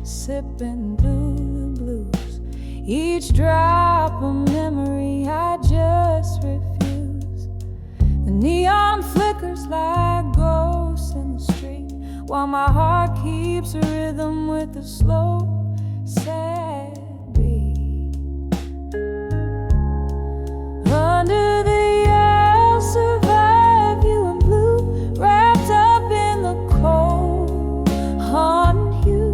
sipping through the blues. Each drop of memory I just refuse. The neon flickers like ghosts in the street, while my heart keeps a rhythm with a slow, sad beat. Under the I'll survive you in blue, wrapped up in the cold, haunting you.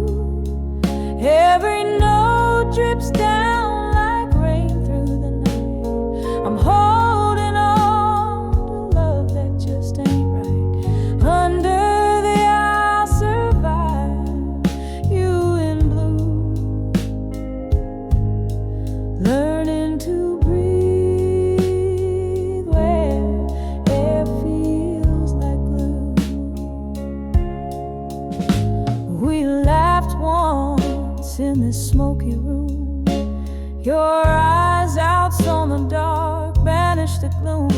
Every note drips down like rain through the night. I'm holding on to love that just ain't right. Under the I'll survive you in blue, learning to breathe where air feels like glue. We laughed once in this smoky room. Your eyes out on the dark banished the gloom,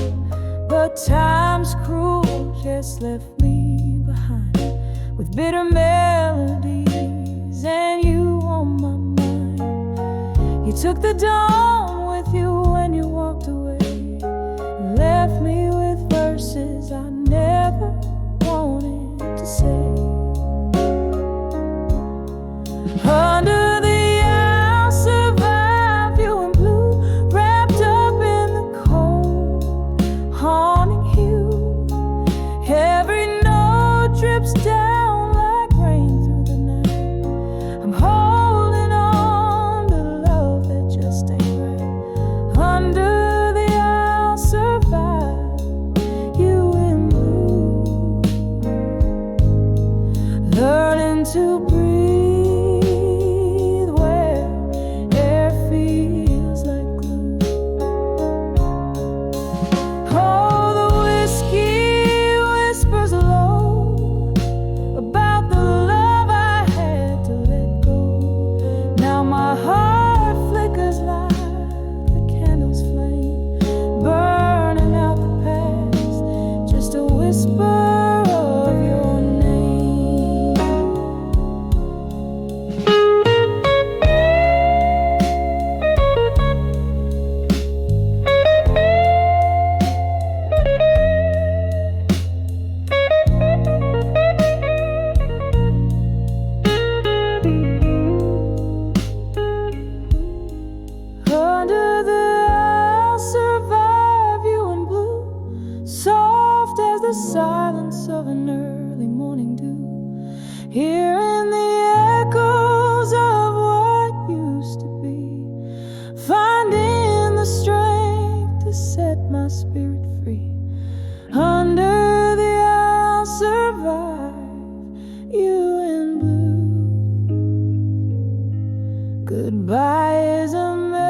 but time's cruel just left me behind with bitter melodies and you on my mind. You took the dawn with you when you walked away, and left me with verses I never wanted to say. Under the I'll survive you in blue, wrapped up in the cold, haunting you. Every note drips down like rain through the night. I'm holding on to love that just ain't right. Under the I'll survive you in blue, learning to breathe where air feels like glue. Oh, the whiskey whispers low about the love I had to let go. Now my heart flickers like the candle's flame, burning out the past, just a whisper of your name. Under the I'll survive you in blue, soft as the silence of an early morning dew, hearing the echoes of what used to be, finding the strength to set my spirit free. Under the I'll survive you in blue. Goodbye is a melody,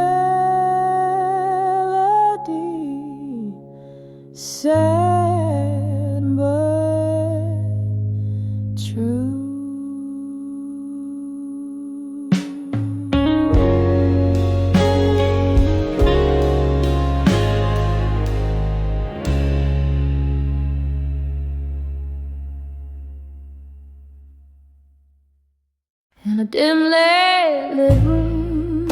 sad but true. In a dimly lit room,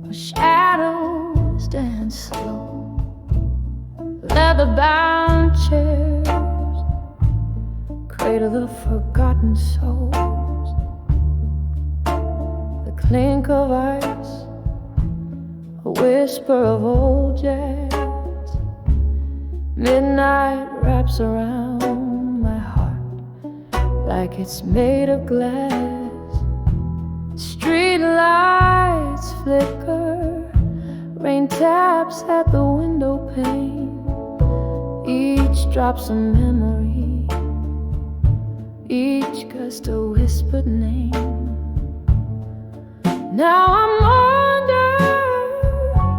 where shadows dance slow, leather-bound chairs cradle the forgotten souls. The clink of ice, a whisper of old jazz. Midnight wraps around my heart like it's made of glass. Street lights flicker, rain taps at the window pane. Each drop's a memory, each gust a whispered name. Now I'm under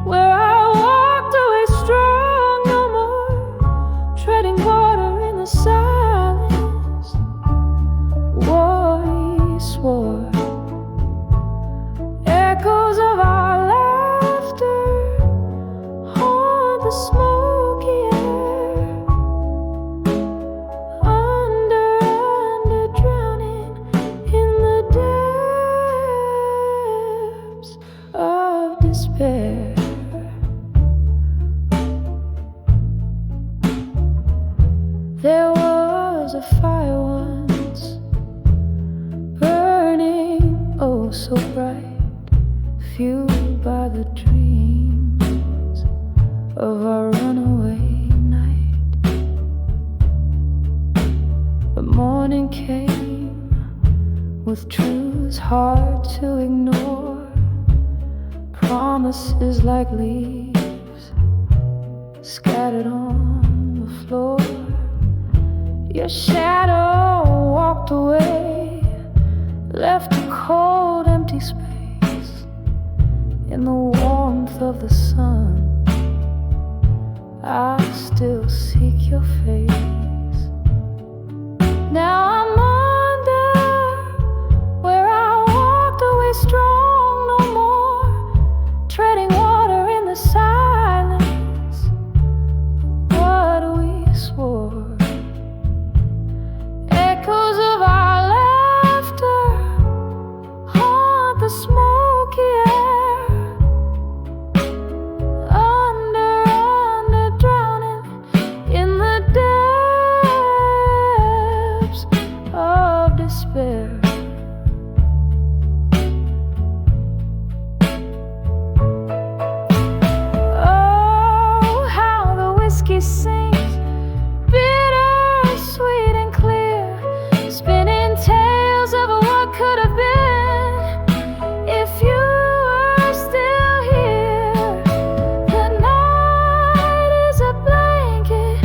where I walked away strong, no more treading water in the silence. War he swore, echoes of our laughter haunt the smoky air. Under, drowning in the dark. so bright, fueled by the dreams of our runaway night. The morning came with truths hard to ignore, promises like leaves scattered on the floor. Your shadow walked away, left a cold, empty space. In the warmth of the sun, I still seek your face. Now I'm under where I walked away strong, no more treading water in the silence of what we swore. Echoes of our laughter haunt the smoky air. Under, drowning in the depths of despair. Oh, how the whiskey sings, bitter, sweet and clear, spinning tales of what could have been if you were still here. The night is a blanket,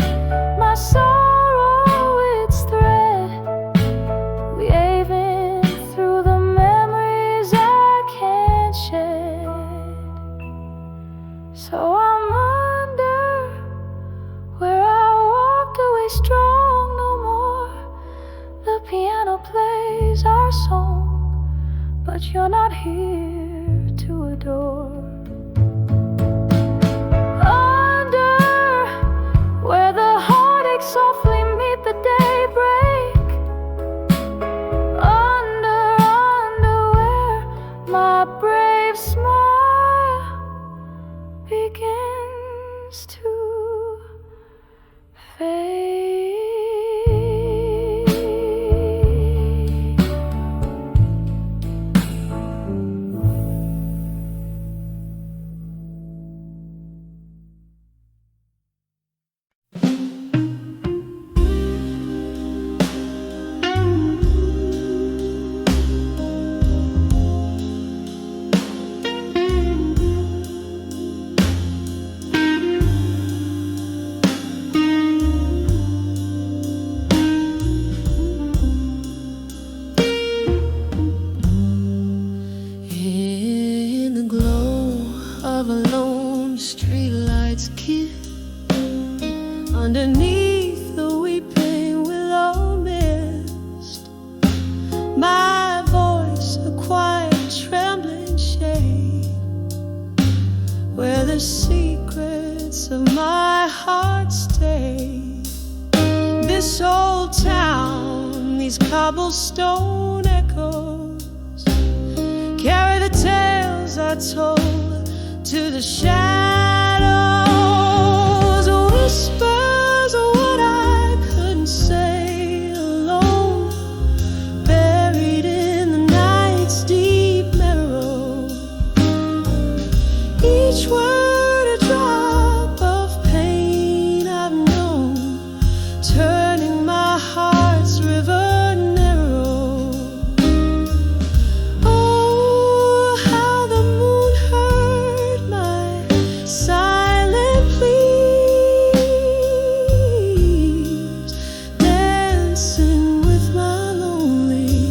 my sorrow its thread, weaving through the memories I can't shed. So I'm under where I walked away strong, no more. The piano plays our song, but you're not here to adore. Under where the heartaches softly meet the daybreak. Under where my brave smile begins to fade. In the glow of a lone streetlight's kiss, underneath the weeping willow mist, my voice a quiet trembling shade, where the secrets of my heart stay. This old town, these cobblestone echoes, carry the tales I told to the shadows, whispers of what I couldn't say alone, buried in the night's deep marrow. Each word a drop of pain I've known, turning my heart's river narrow. Oh, how the moon heard my silent pleas, dancing with my lonely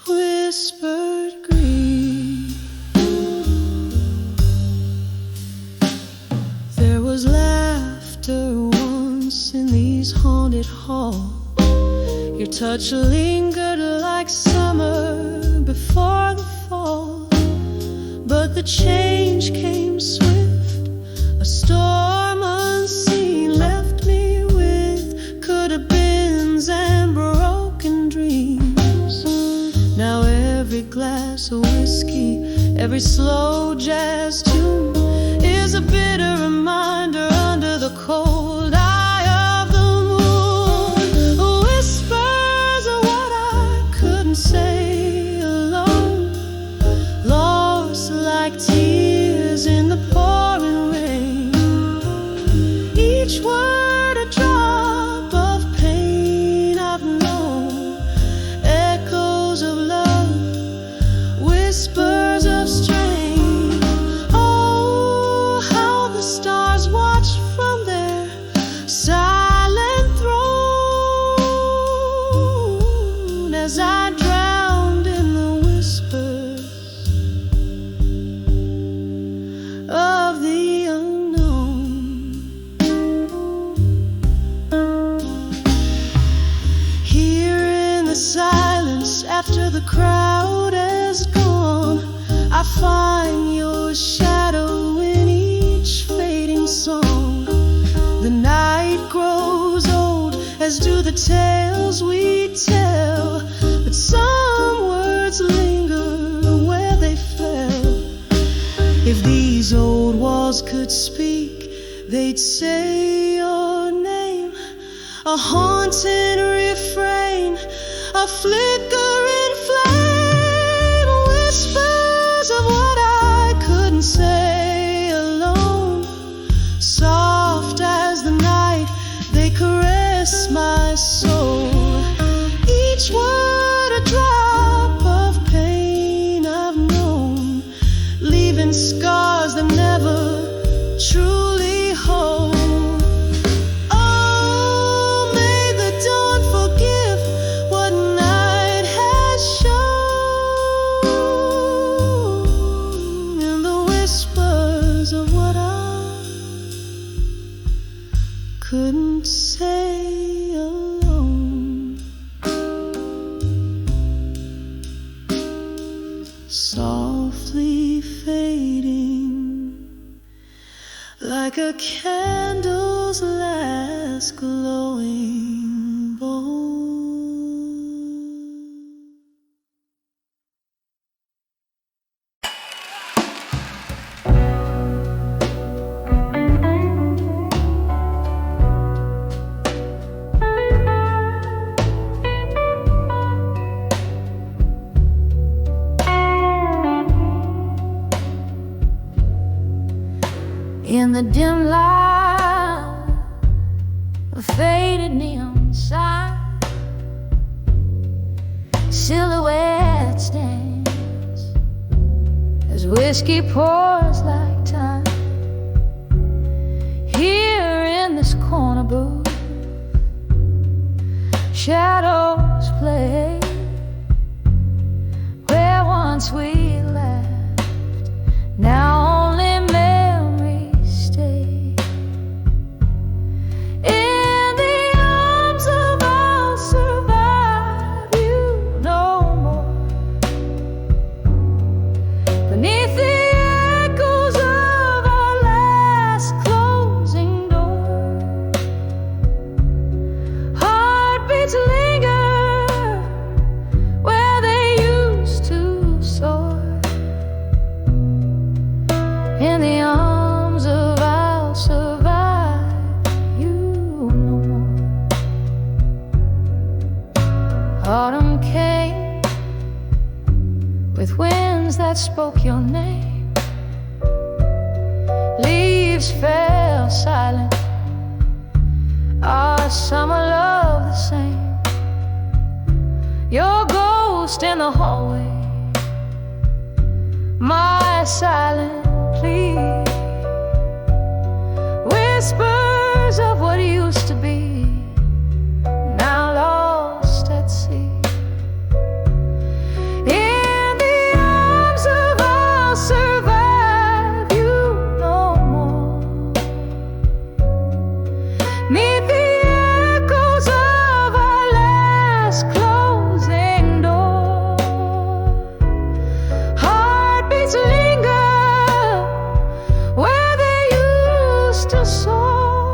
whispered grief. There was laughter once in these haunted halls. Your touch lingered like summer before the fall, but the change came swift. A storm unseen left me with could-have-beens and broken dreams. Now every glass of whiskey, every slow jazz tune is a bitter reminder under the cold eye of the moon. Whispers of what I couldn't say as I drowned in the whispers of the unknown. Here in the silence after the crowd has gone, I find your shadow in each fading song. The night grows old, as do the tales we tell, but some words linger where they fell. If these old walls could speak, they'd say your name, a haunted refrain, a flickering flame, whispers of what I couldn't say alone. Soft as the night, they caress my soul. Each word a drop of pain I've known, leaving scars that never truly hold. Oh, may the dawn forgive what night has shown, and the whispers of what I couldn't say alone. Softly fading, like a candle's last glowing bowl. In the dim light of faded neon sign, silhouettes dance as whiskey pours like time. Here in this corner booth, shadows play where once we laughed, now only that spoke your name. Leaves fell silent, our summer love the same. Your ghost in the hallway, my silent plea, whispers of what used to be, now lost at sea. Survive you no more. Meet the echoes of our last closing door. Heartbeats linger where they used to soar.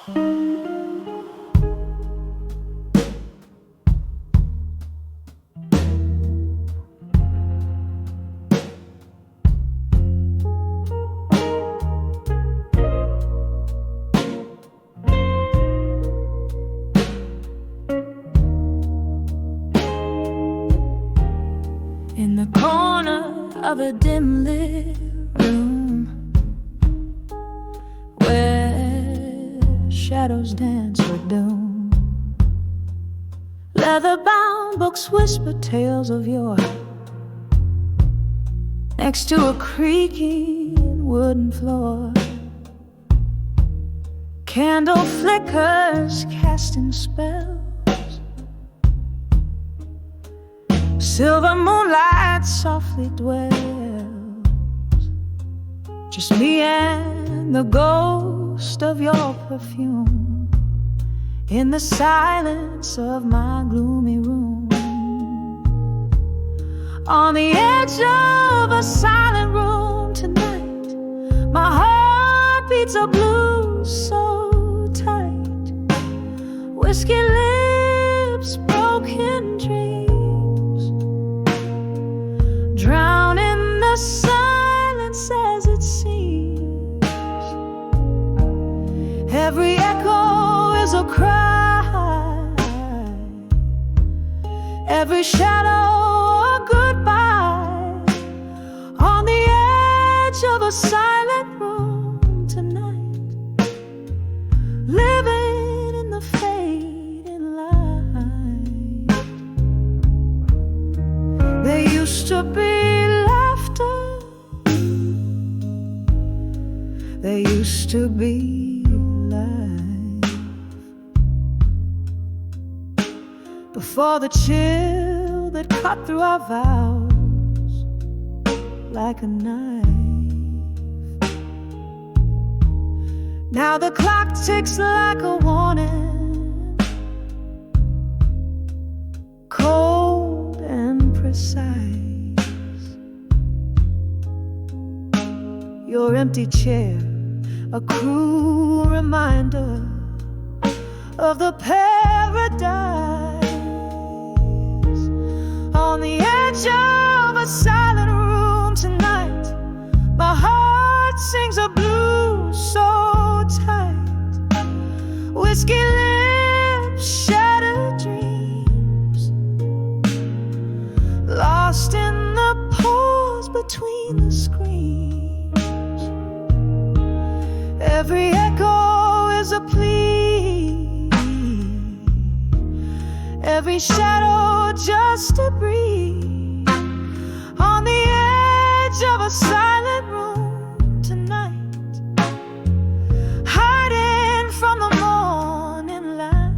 In the corner of a dim lit room where shadows dance for doom, leather-bound books whisper tales of yore. Next to a creaking wooden floor, candle flickers casting spells. Silver moonlight softly dwells. Just me and the ghost of your perfume in the silence of my gloomy room. On the edge of a silent room tonight, my heart beats a blues so tight. Whiskey lips, broken dreams, drown in the silence as it seems. Every echo is a cry, every shadow a goodbye. On the edge of a silent room tonight, living in the fading light. There used to be laughter, there used to be life, before the chill that cut through our vows like a knife. Now the clock ticks like a warning, cold and precise. Your empty chair, a cruel reminder of the paradise. On the edge of a silent room tonight, my heart sings a blues so tight. Whiskey lips, shattered dreams, lost in the pause between the screams. Every echo is a plea, every shadow just a breeze. On the edge of a silent room tonight, hiding from the morning light.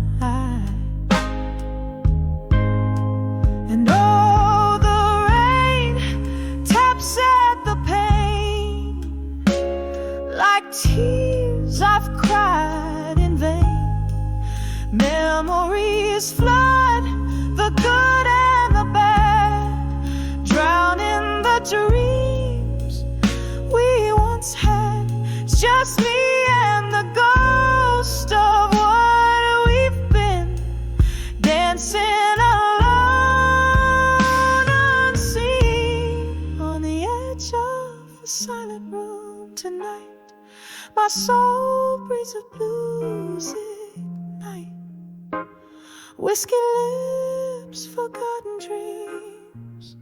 And oh, the rain taps at the pane like tears I've cried in vain. Memories flood the good and the bad, drown in the dreams we once had. It's just me and the ghost of what we've been, dancing alone unseen. On the edge of a silent room tonight, my soul breathes a blues night. Whiskey lips, forgotten dreams,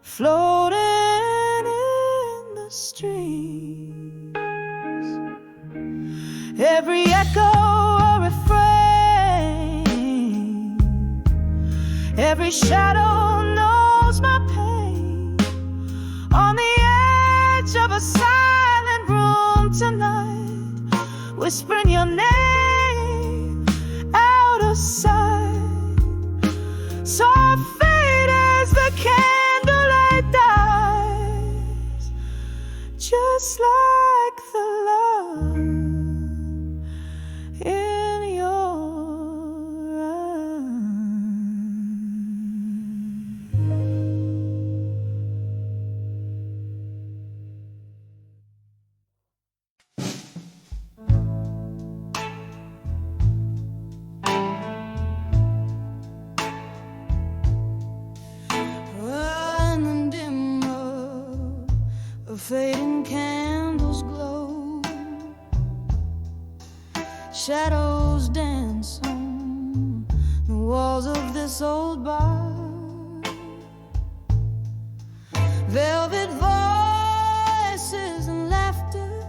floating in the streams. Every echo a refrain, every shadow knows my pain. On the edge of a silent room tonight, whispering your name out of sight. So fade as the candlelight dies, just like the love in your eyes. Shadows dance on the walls of this old bar. Velvet voices and laughter,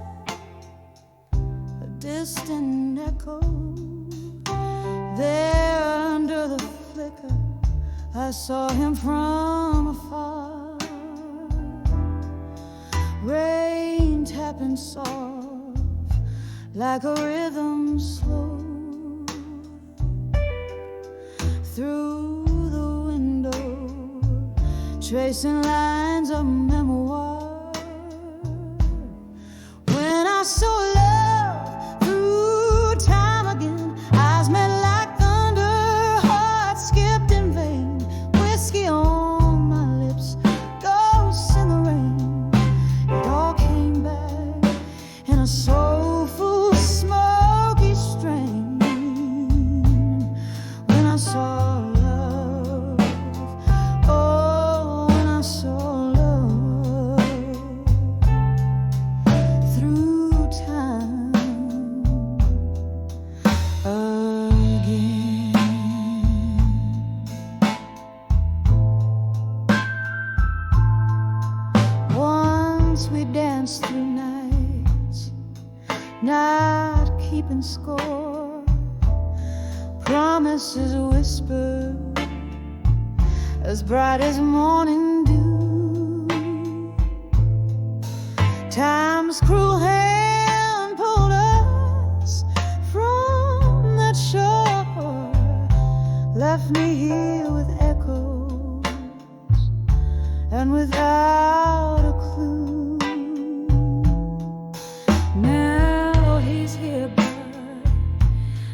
a distant echo. There under the flicker, I saw him from afar. Rain tapping soft like a rhythm slow through the window, tracing lines of memoir. When I saw love through time again, eyes met like thunder, heart skipped in vain. Whiskey on my lips, ghosts in the rain. It all came back in a soulful, smoky strain. When I saw love, oh, when I saw love through time again. Once we danced through nights, not keeping score, promises whispered as bright as morning dew. Time's cruel hand pulled us from that shore, left me here with echoes and without a clue. Now he's here, but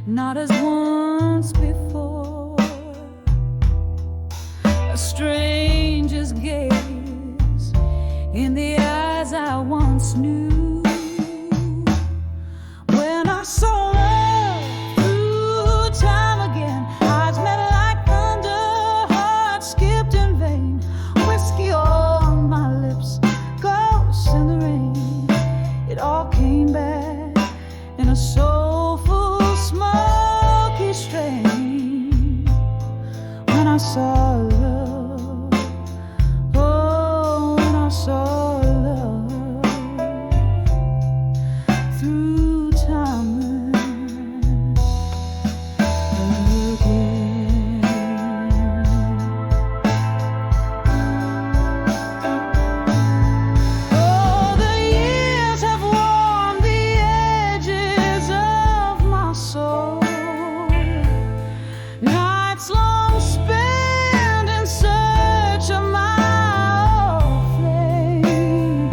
not as once before. A stranger's gaze in the eyes I once knew. When I saw love through time again, eyes met like thunder, heart skipped in vain. Whiskey on my lips, ghosts in the rain. It all came back in a soulful, smoky strain. When I saw love, oh, when I saw love through time again. Oh, the years have worn the edges of my soul. Nights long spent in search of my old flame.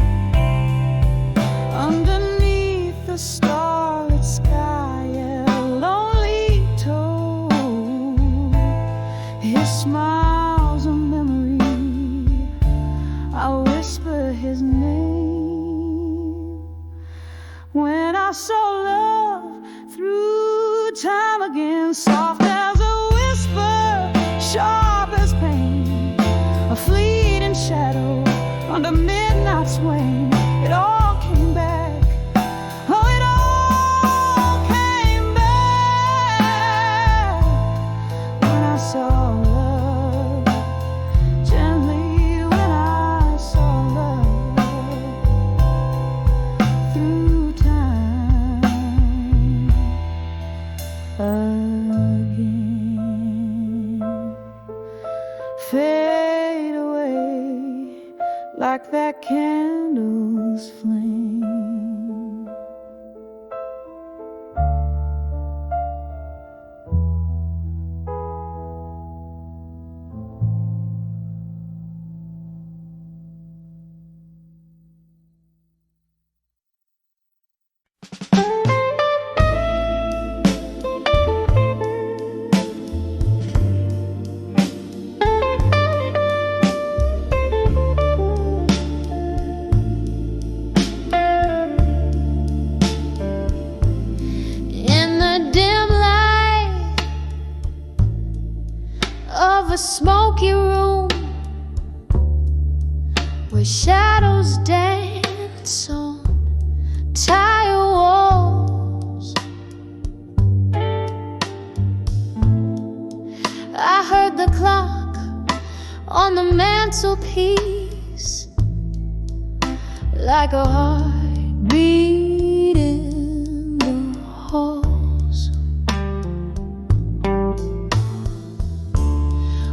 Underneath the starlit sky, a lonely toad. His smile's a memory, I whisper his name. When I saw love through time again, soft as a whisper, sharp as pain, a fleeting shadow under midnight's wane. It all came back, oh, it all came back. When I saw love, gently when I saw love through time again. Fade away like that candle's flame. In the dim light of a smoky room where shadows dance on tired walls, gentle peace, like a heartbeat in the halls.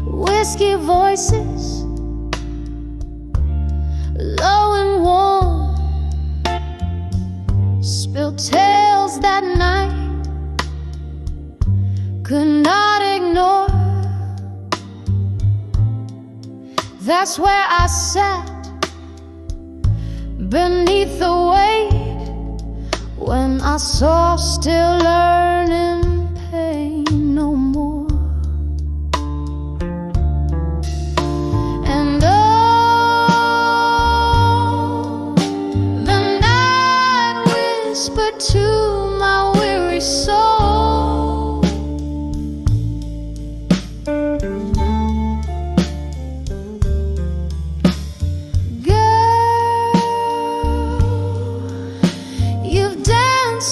Whiskey voices, low and warm, spilled tales that night could not ignore. That's where I sat beneath the weight when I saw still learning pain no more. And oh, the night whispered to my weary soul,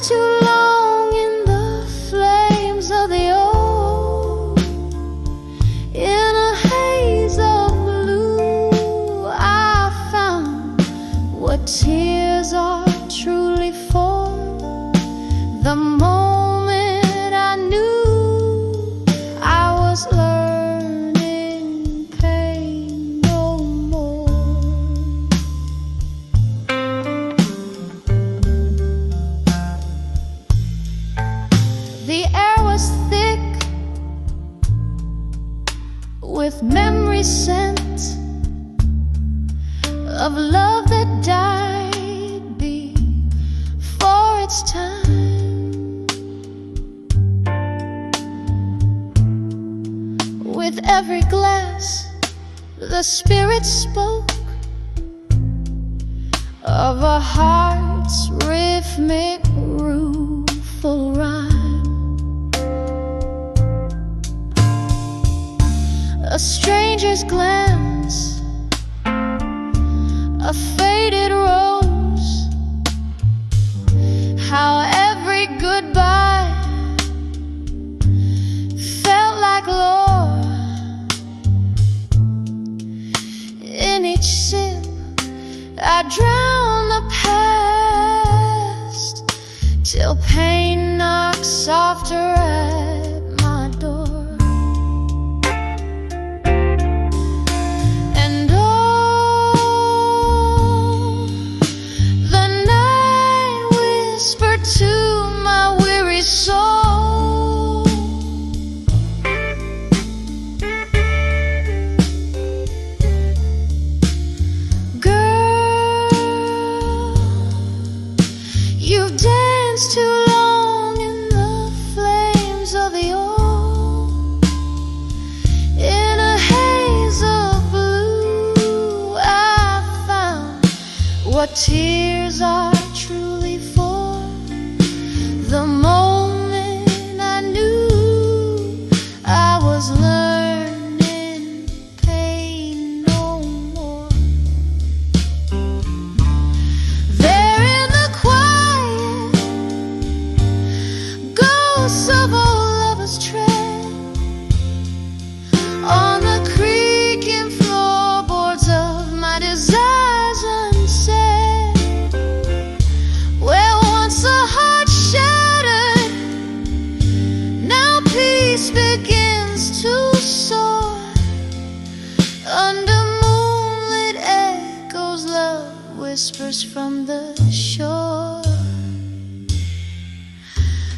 too long in the flames of the old. In a haze of blue, I found what tears are truly for. The moment I knew I was learning pain no more. The air was thick with memory scent of love that died before its time. With every glass, the spirit spoke of a heart's rhythmic rueful rhyme. A stranger's glance, a faded rose, how every goodbye felt like lore. In each sip I drown the past, till pain knocks softer at my door. To my weary soul, girl, you've danced too long in the flames of the old. In a haze of blue, I found what tears are truly for. The moment I knew I was learning pain no more. There in the quiet, ghosts of old lovers tread on the creaking floorboards of my desires unsaid. Where once a heart shattered, now peace begins to soar. Under moonlit echoes, love whispers from the shore.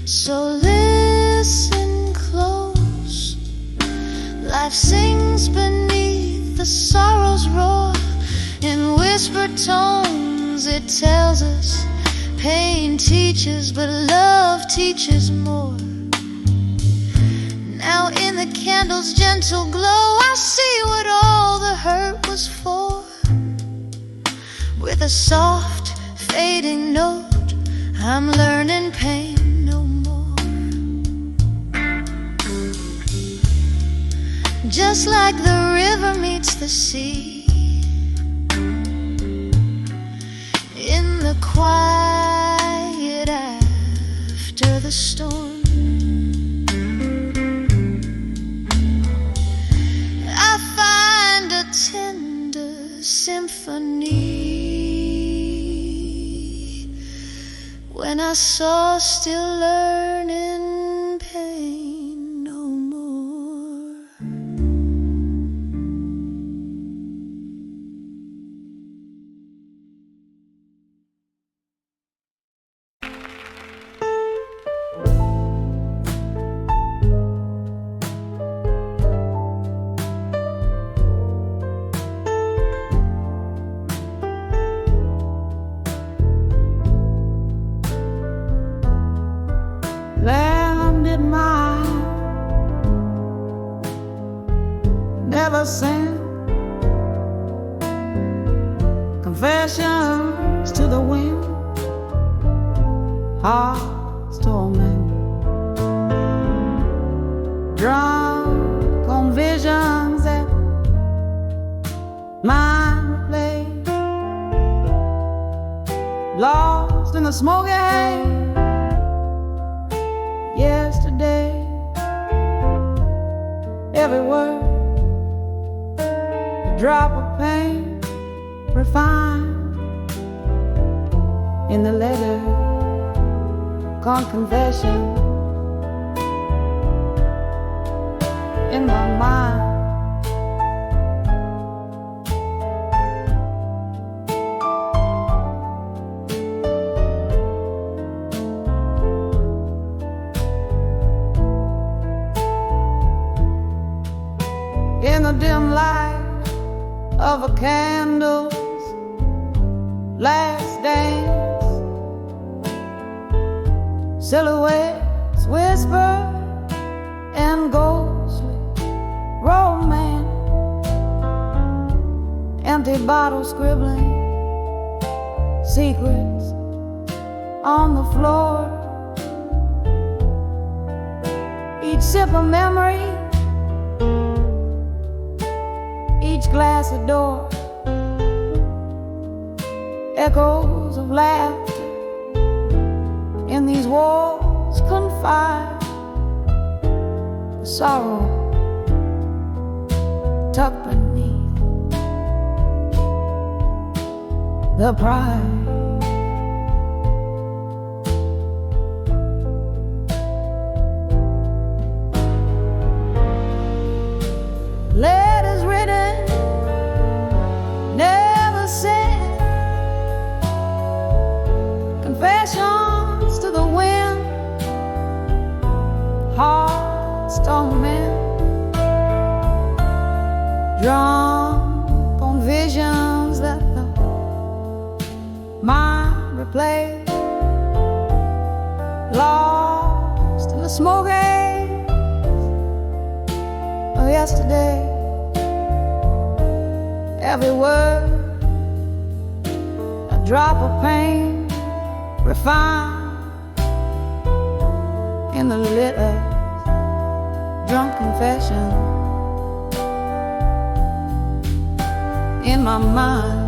So listen close, life sings beneath the sorrow's roar. In whispered tones it tells us pain teaches, but love teaches more. Now in the candle's gentle glow, I see what all the hurt was for. With a soft fading note, I'm learning pain no more. Just like the river meets the sea, in the quiet after the storm, I find a tender my soul still learning pain no more. Landed mine, never sent confessions to the wind, heart's torment, drunk on visions that mind played, lost in the smoky haze. Yesterday, every word, a drop of pain, refined in the letter, called confession, in my mind. In the dim light of a candle's last dance, silhouettes whisper and ghostly romance, empty bottles scribbling secrets on the floor, each sip a memory, each glass a door, echoes of laughter in these walls confide the sorrow tucked beneath the pride. Letters written, never sent, confessions to the wind, heart's torment, drunk on visions that the mind replays, lost in the smoke haze of yesterday. Every word, a drop of pain, refined in the litter, drunk confession in my mind.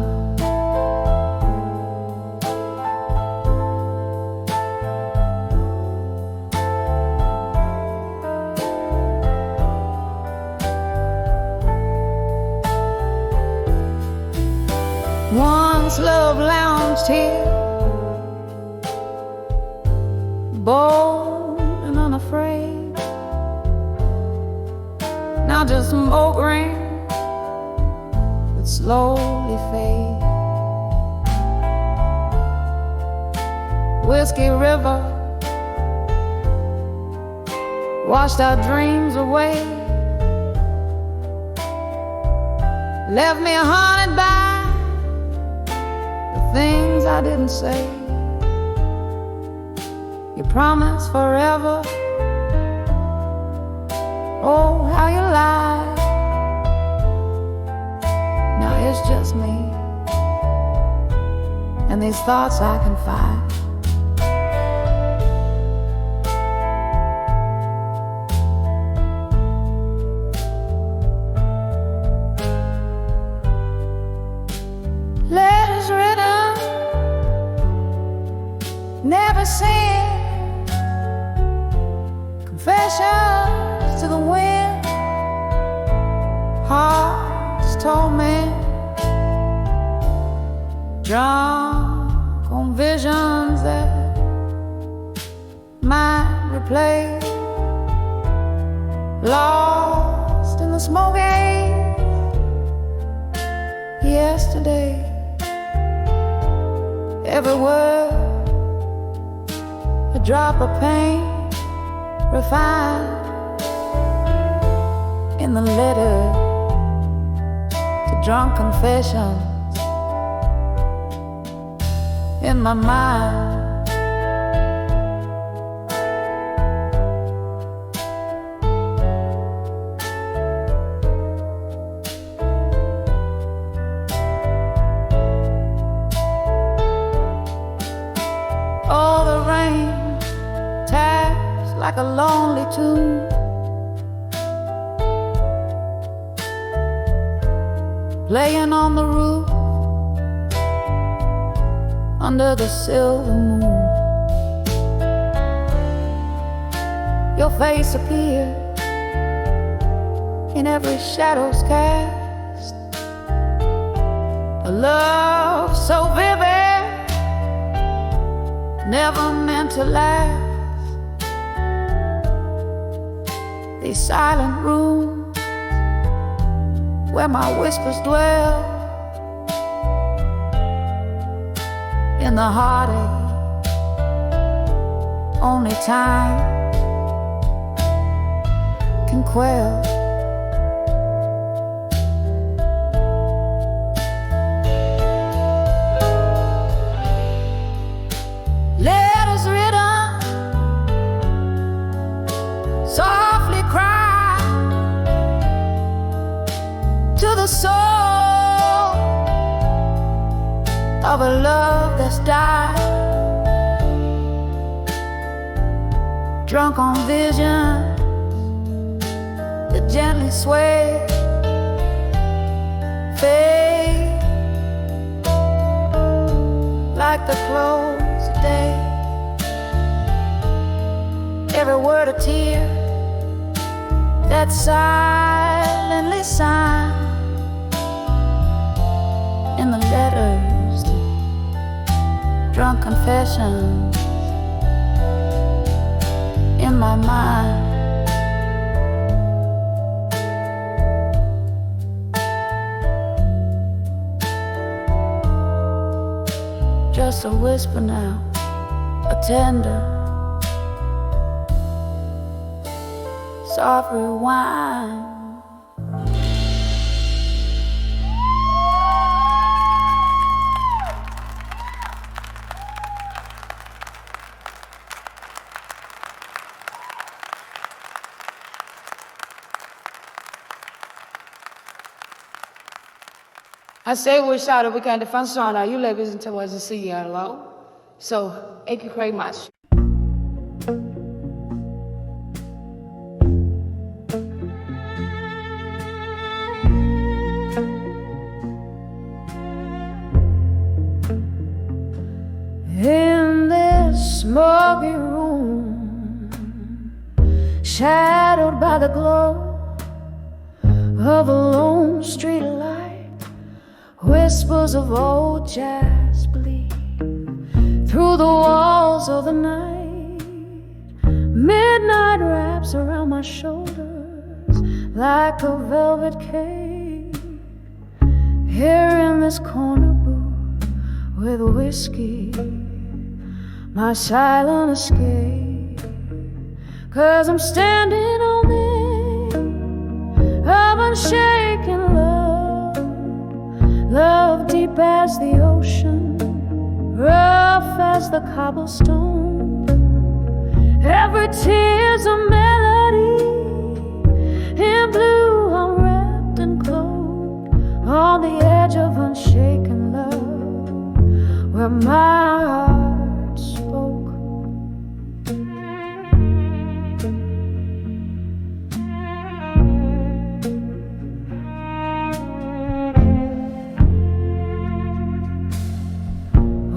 Once love lounged here, bold and unafraid. Now just smoke ring that slowly fade. Whiskey river washed our dreams away, left me haunted by things I didn't say. You promised forever, oh how you lied. Now it's just me and these thoughts I confide. Letters written, never sent, confessions to the wind, heart's torment, drunk on visions that play, lost in the smoky yesterday. Every word a drop of pain, refined in the letter to drunk confessions in my mind. All the rain taps like a lonely tune, playing on the roof under the silver moon. Your face appeared in every shadow's cast, a love so vivid, never meant to last. These silent rooms where my whispers dwell, in the heartache only time can quell. Letters written, softly cry to the soul of a love that's died, drunk on visions that gently sway, fade like the close of day. Every word a tear that silently signed in the letters, drunk confessions in my mind. Just a whisper now, a tender, soft rewind. I say we shout we kan det fanns såna you ladies inte vad jag säger low. So, thank you very much. In this smoky room, shadowed by the glow of a lone street light, whispers of old jazz bleed through the walls of the night. Midnight wraps around my shoulders like a velvet cape. Here in this corner booth with whiskey, my silent escape. 'Cause I'm standing on the edge of unshaken love, love deep as the ocean, rough as the cobblestone. Every tear's a melody, in blue I'm wrapped and clothed on the edge of unshaken love, where my heart spoke.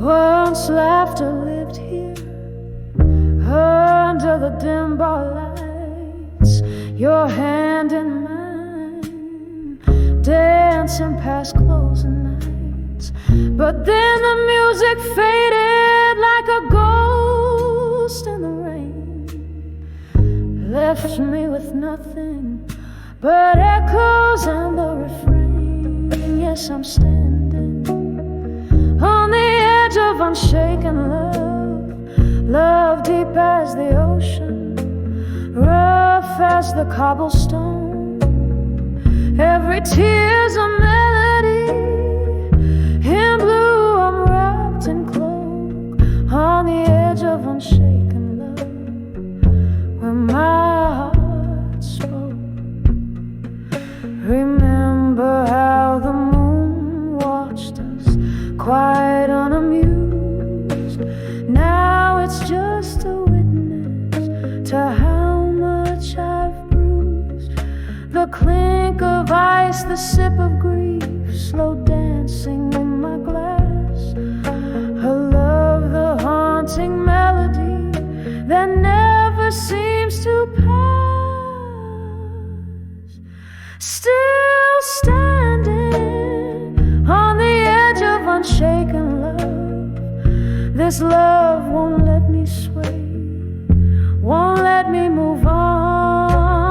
Once laughter lived here, under the dim bar lights, your hand in mine, dancing past closing nights. But then the music faded like a ghost in the rain, left me with nothing but echoes and the refrain. Yes, I'm standing on the edge of unshaken love, love deep as the ocean, rough as the cobblestone. Every tear's a melody, in blue I'm wrapped in cloak, on the edge of unshaken love, where my heart spoke. Remember how the moon watched us, quiet, unamused. Now it's just a witness to how much I've bruised. The clink of ice, the sip of grief, slow dancing in my glass. Her love, the haunting melody that never seems to pass. Still standing on the edge of unshaken love. This love won't let me sway, won't let me move on.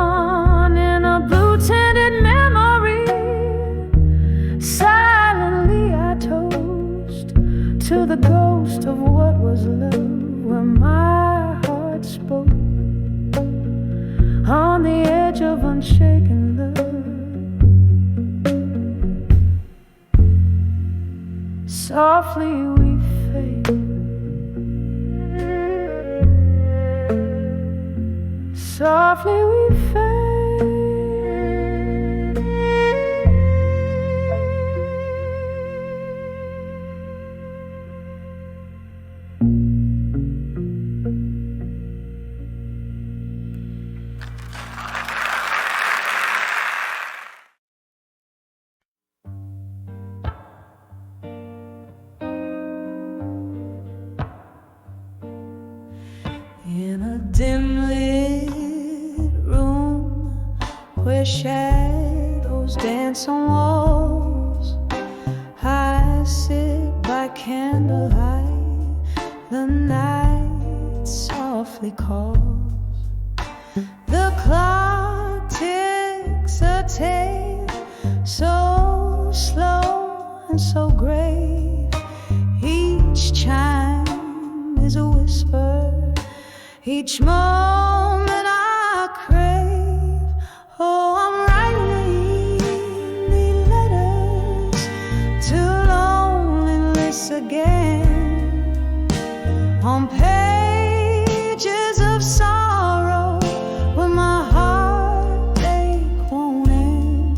In a blue-tinted memory, silently I toast to the ghost of what was love, where my heart spoke, on the edge of unshaken love. Softly we fade, softly we fade. In a dim lit room where shadows dance on walls, I sit by candlelight. The night softly calls. The clock ticks a tale so slow and so grave. Each chime is a whisper, each moment I crave. Oh, I'm writing these letters to loneliness again, on pages of sorrow where my heartache won't end.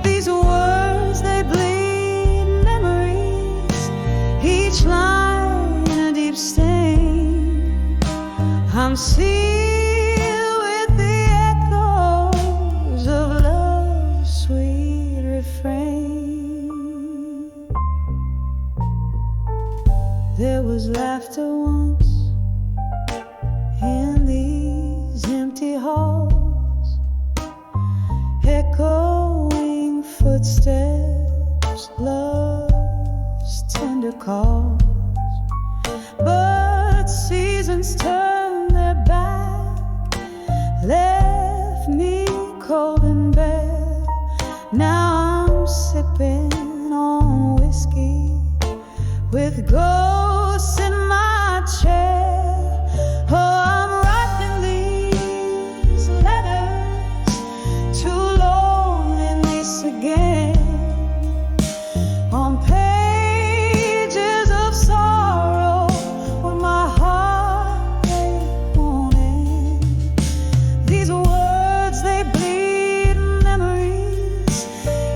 These words, they bleed memories, each line a deep stain. I'm sealed with the echoes of love's sweet refrain. There was laughter once in these empty halls, echoing footsteps, love's tender calls. But seasons turn their back, left me cold and bare. Now I'm sipping on whiskey with ghosts in my chair. Oh, I'm writing these letters to loneliness again, on pages of sorrow where my heartache won't end. These words, they bleed memories,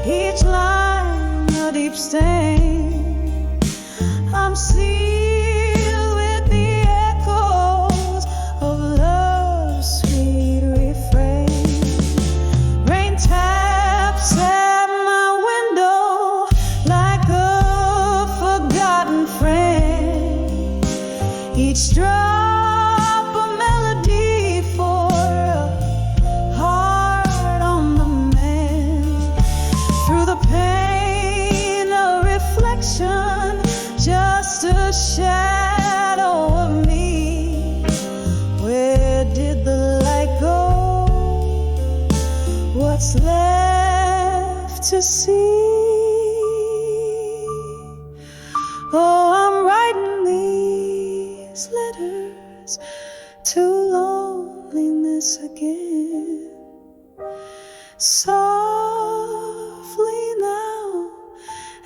each line a deep stain. I'm seeing what's left to see. Oh, I'm writing these letters to loneliness again. Softly now,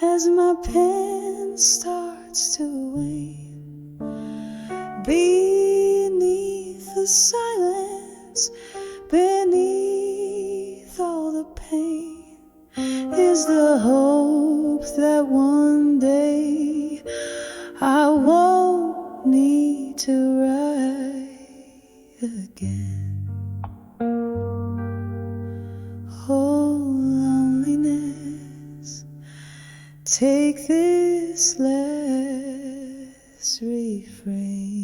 as my pen starts to wane, beneath the silence, beneath all the pain, is the hope that one day I won't need to write again. Oh, loneliness, take this last refrain.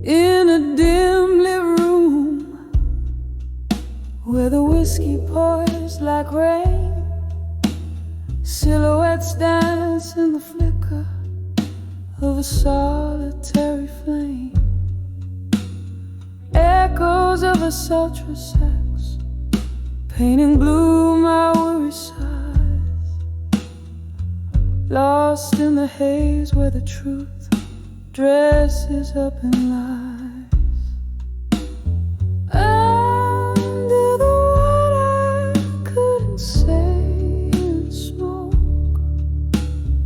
In a dim lit room where the whiskey pours like rain, silhouettes dance in the flicker of a solitary flame. Echoes of a sultry sex painting blue my weary sighs, lost in the haze where the truth dresses up in lies. Under the water I couldn't say in smoke,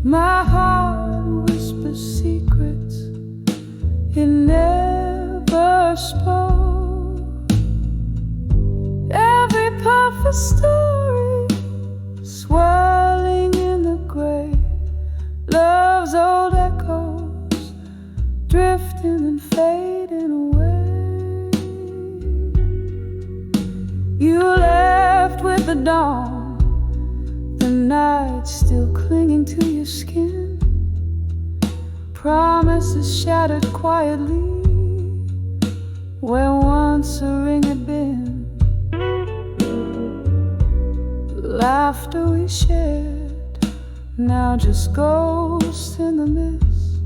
my heart whispers secrets it never spoke. Every puff a story swirling in the gray, love's old echoes drifting and fading away. You left with the dawn, the night still clinging to your skin, promises shattered quietly where once a ring had been. Laughter we shared, now just ghosts in the mist,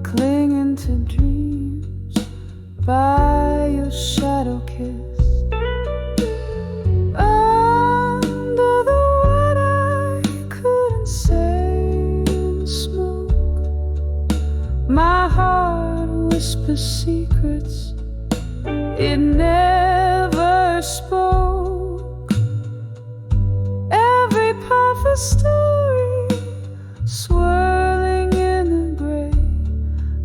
clinging to dreams by your shadow kiss. Under the water I couldn't say in smoke, my heart whispers secrets it never spoke. Every puff a story swirling in the gray,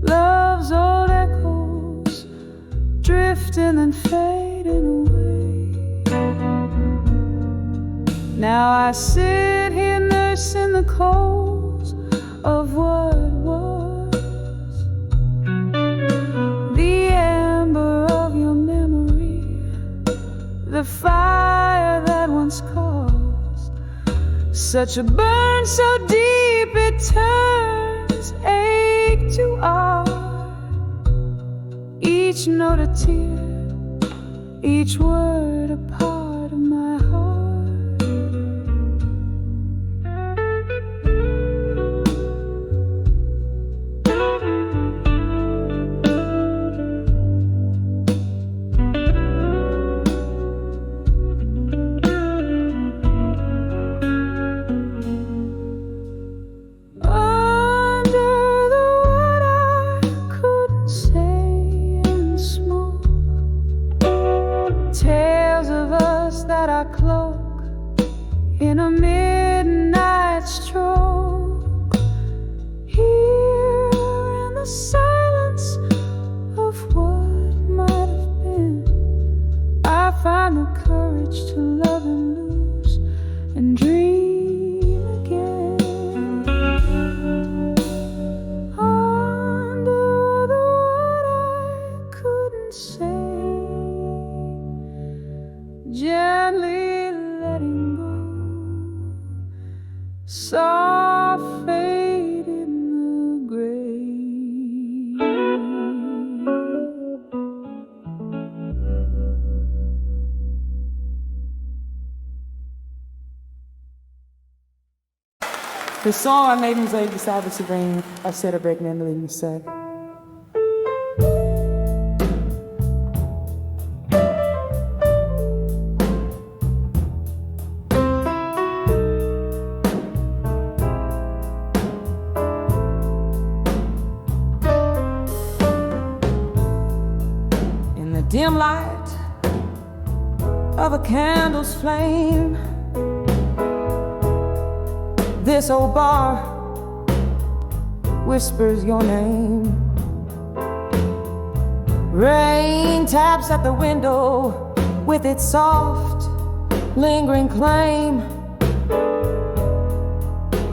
love's old echoes drifting and fading away. Now I sit here nursing the coals of what was, the amber of your memory, the fire that once caused such a burn so deep it turns ache to art. Each note a tear, each word a part of my heart. In a midnight stroke, here in the silence of what might have been, I find the courage to love and lose and dream again. Under the water I couldn't say, gently letting go. soft fade in the grave. The song I made was like the Sabbath Supreme. I said a break mandolin in a sec. In the dim light of a candle's flame, this old bar whispers your name. Rain taps at the window with its soft, lingering claim.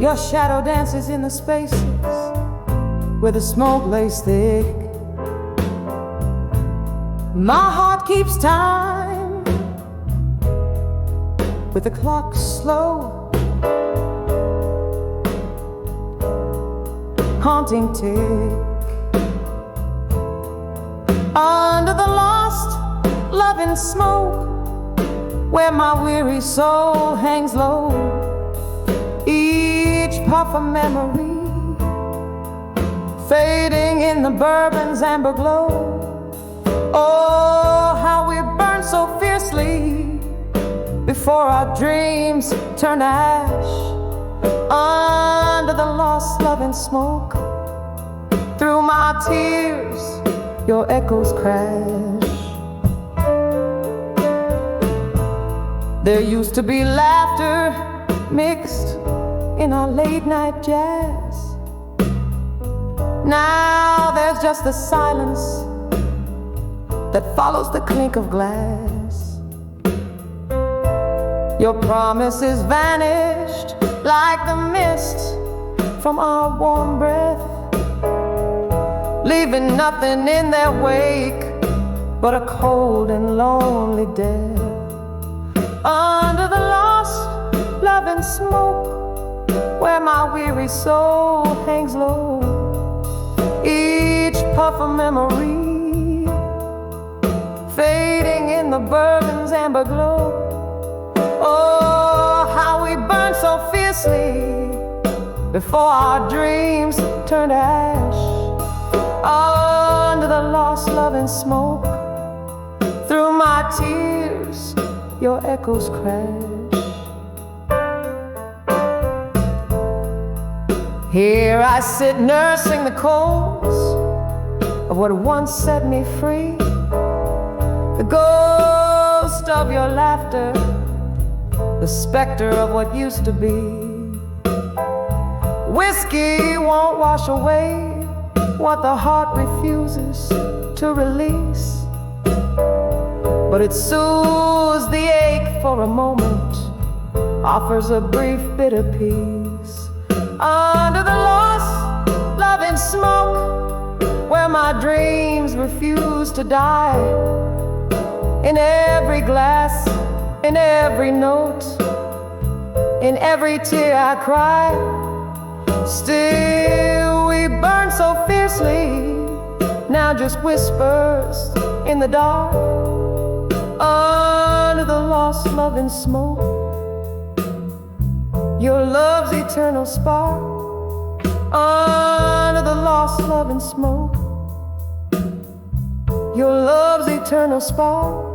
Your shadow dances in the spaces where the smoke lays thick. My heart keeps time with the clock slow, haunting tick. Under the lost love and smoke, where my weary soul hangs low, each puff of memory fading in the bourbon's amber glow. Oh, how we burn so fiercely before our dreams turn to ash. Under the lost love and smoke, through my tears, your echoes crash. There used to be laughter mixed in our late night jazz. Now there's just the silence that follows the clink of glass. Your promises vanished like the mist from our warm breath, leaving nothing in their wake but a cold and lonely death. Under the lost love and smoke, where my weary soul hangs low, each puff of memory fading in the bourbon's amber glow. Oh, how we burn so fiercely before our dreams turn to ash. Under the lost love and smoke, through my tears, your echoes crash. Here I sit nursing the coals of what once set me free, the ghost of your laughter, the specter of what used to be. Whiskey won't wash away what the heart refuses to release, but it soothes the ache for a moment, offers a brief bitter peace. Under the lost love and smoke, where my dreams refuse to die, in every glass, in every note, in every tear I cry, still we burn so fiercely, now just whispers in the dark. Under the lost love and smoke, your love's eternal spark. Under the lost love and smoke, your love's eternal spark.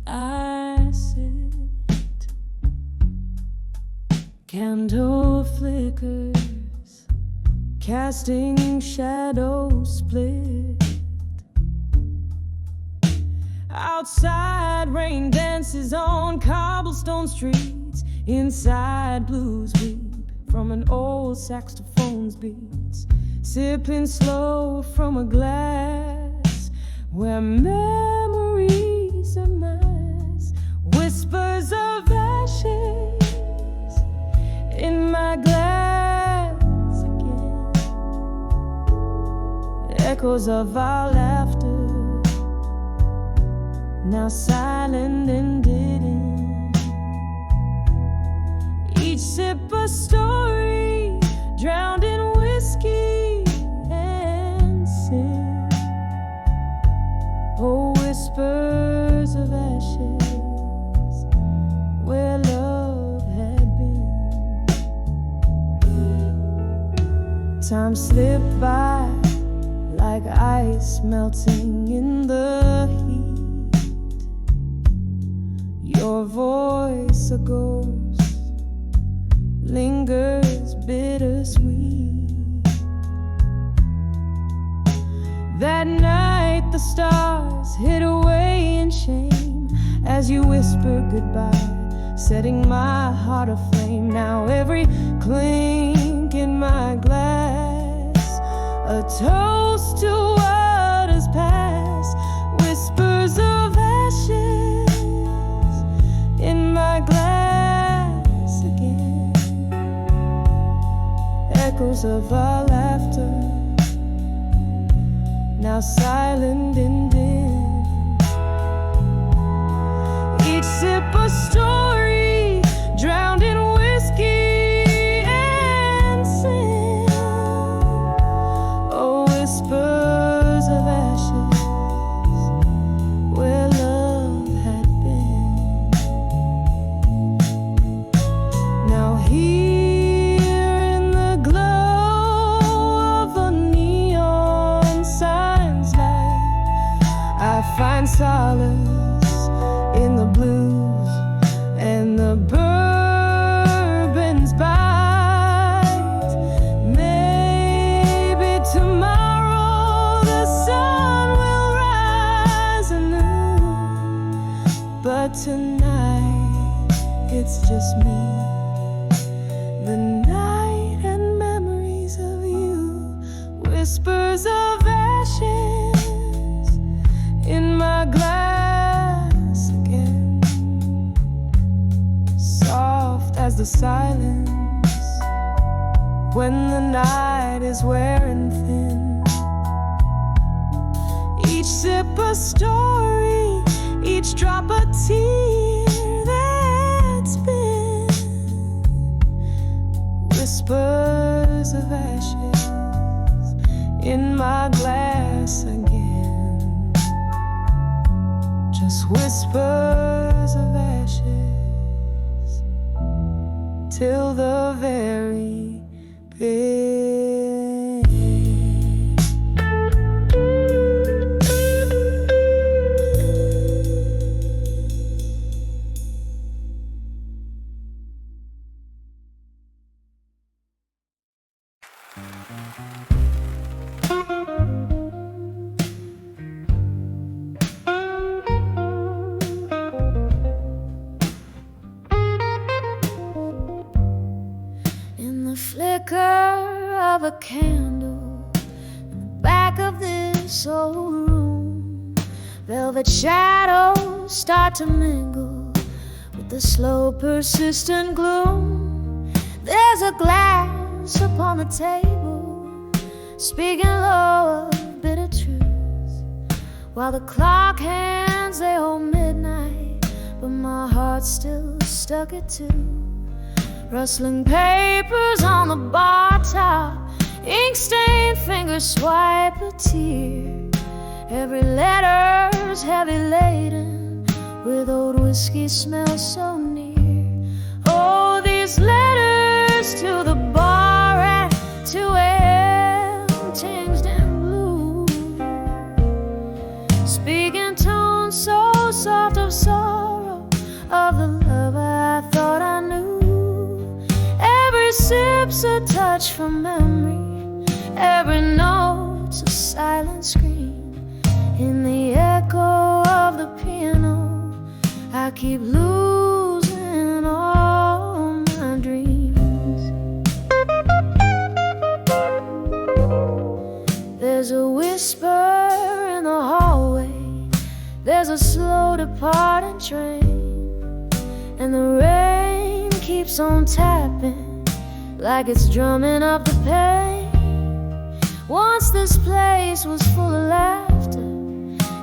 I sit, candle flickers, casting shadows split. Outside, rain dances on cobblestone streets. Inside, blues weep from an old saxophone's beats. Sipping slow from a glass where memories are mass. Whispers of ashes in my glass again. Echoes of our laughter, now silent and hidden. Each sip a story, drowned in whiskey and sin. Oh, whispers of ashes, where love had been. Time slipped by like ice melting in the heat. Your voice, a ghost, lingers bittersweet. That night the stars hid away in shame as you whispered goodbye, setting my heart aflame. Now every clink in my glass, a toast to what has passed. Whispers of ashes in my glass again. Echoes of our laughter, now silent and dim. Each sip a story, drowned in whiskey and sin. Oh, whispers of ashes, where love had been. Now here in the glow of a neon sign's light, I find solace in the blues and the bourbon's bite. Maybe tomorrow the sun will rise anew, but tonight it's just me, the night and memories of you. Whispers of ashes in my glass again, soft as the silence when the night is wearing thin. Each sip a story, each drop a tear that's been. Whispers of ashes in my glass again, just whispers of ashes till the very end. In the flicker of a candle in the back of this old room, velvet shadows start to mingle with the slow, persistent gloom. There's a glass upon the table, speaking low of bitter truths, while the clock hands they hold midnight, but my heart's still stuck at 2. Rustling papers on the bar top, ink-stained fingers swipe a tear. Every letter's heavy laden with old whiskey smells so near. Oh, these letters to the bar at 2 a.m. tinged and blue, speaking tones so soft of sorrow, of the love I thought I knew. Every sip's a touch from memory, every note's a silent scream. In the echo of the piano, I keep losing all my dreams. There's a whisper in the hallway, there's a slow departing train, and the rain keeps on tapping like it's drumming up the pain. Once this place was full of laughter,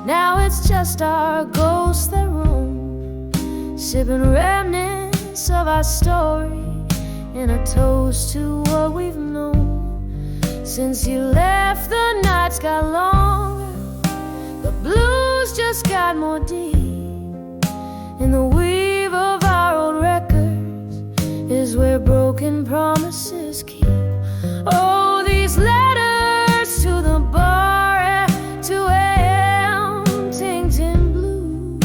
now it's just our ghosts that roam, sipping remnants of our story in a toast to what we've known. Since you left, the nights got longer, the blues just got more deep. In the weave of our old records is where broken promises keep. Oh, these letters to the bar at 2 a.m. tinged in blue,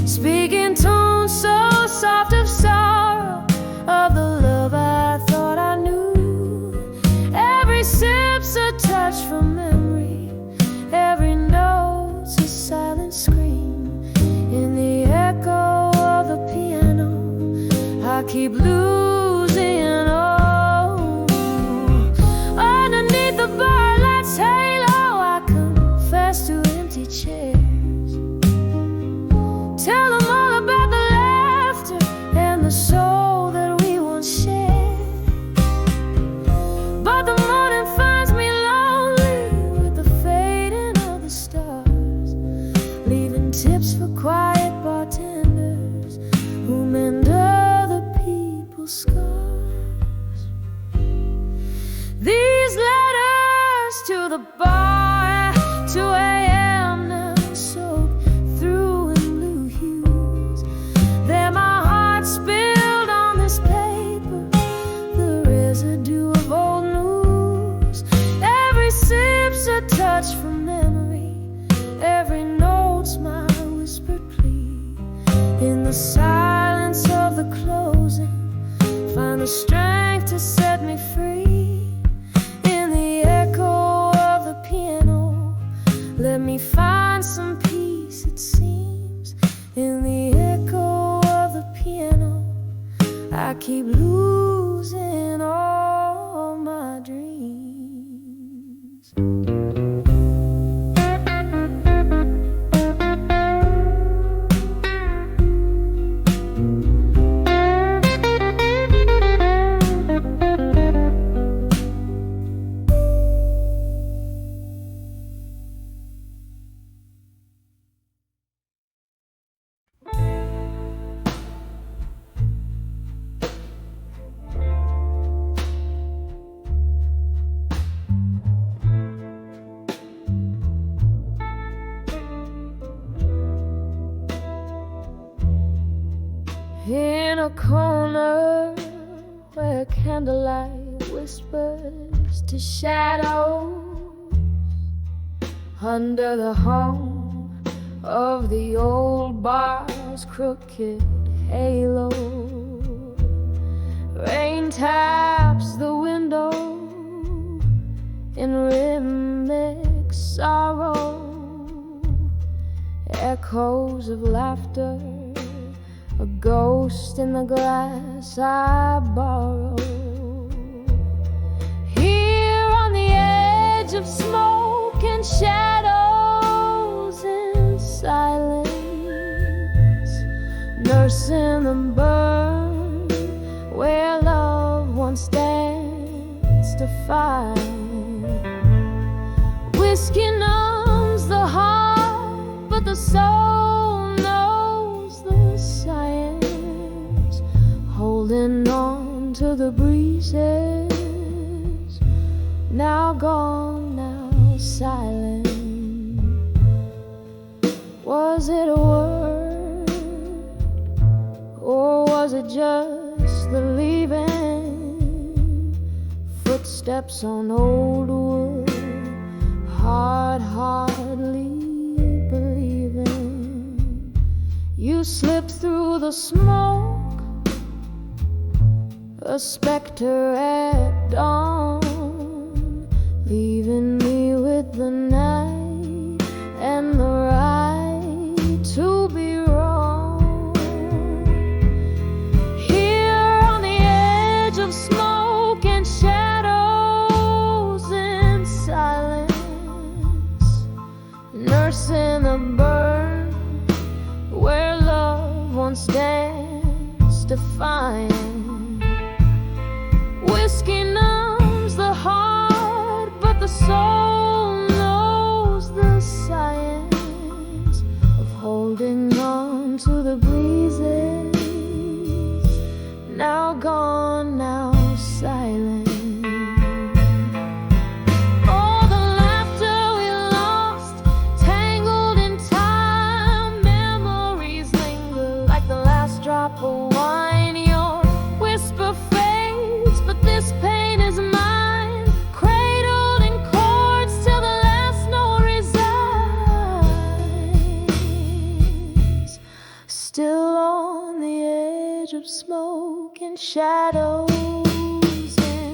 speaking tones so soft of sorrow, of the love I thought I knew. Every sip's a touch from memory, every note's a silent scream. In the echo of the piano, I keep losing all. Underneath the bar light's halo, I confess to empty chairs. Tell them all about the laughter and the soul that we once shared. But the morning finds me lonely with the fading of the stars, leaving tips for quiet bartenders who mend other people's scars. These letters to the bar at 2 a.m. now soak through in blue hues. They're my heart spilled on this paper, the residue of old news. Every sip's a touch from memory, every note's my whispered plea. In the silence of the closing, find the strength to set me free. In the echo of the piano, let me find some peace, it seems. In the echo of the piano, I keep losing all my dreams. In a corner where candlelight whispers to shadows, under the hum of the old bar's crooked halo, rain taps the window in rhythmic sorrow, echoes of laughter, a ghost in the glass I borrow. Here on the edge of smoke and shadows, in silence, nursing the burn where love once danced to find. Whiskey numbs the heart, but the soul knows the science, holding on to the breezes, now gone, now silent. Was it a word, or was it just the leaving? Footsteps on old wood, hardly believing. slip through the smoke, a specter at dawn, leaving me with the night and the right to be wrong. Here on the edge of smoke and shadows in silence, nursing the burn where love once danced defiant. Whiskey numbs the heart, but the soul knows the science of holding on to the breezes, now gone, now silent. Drop of wine, your whisper fades, but this pain is mine, cradled in chords till the last note resigns. Still on the edge of smoke and shadows in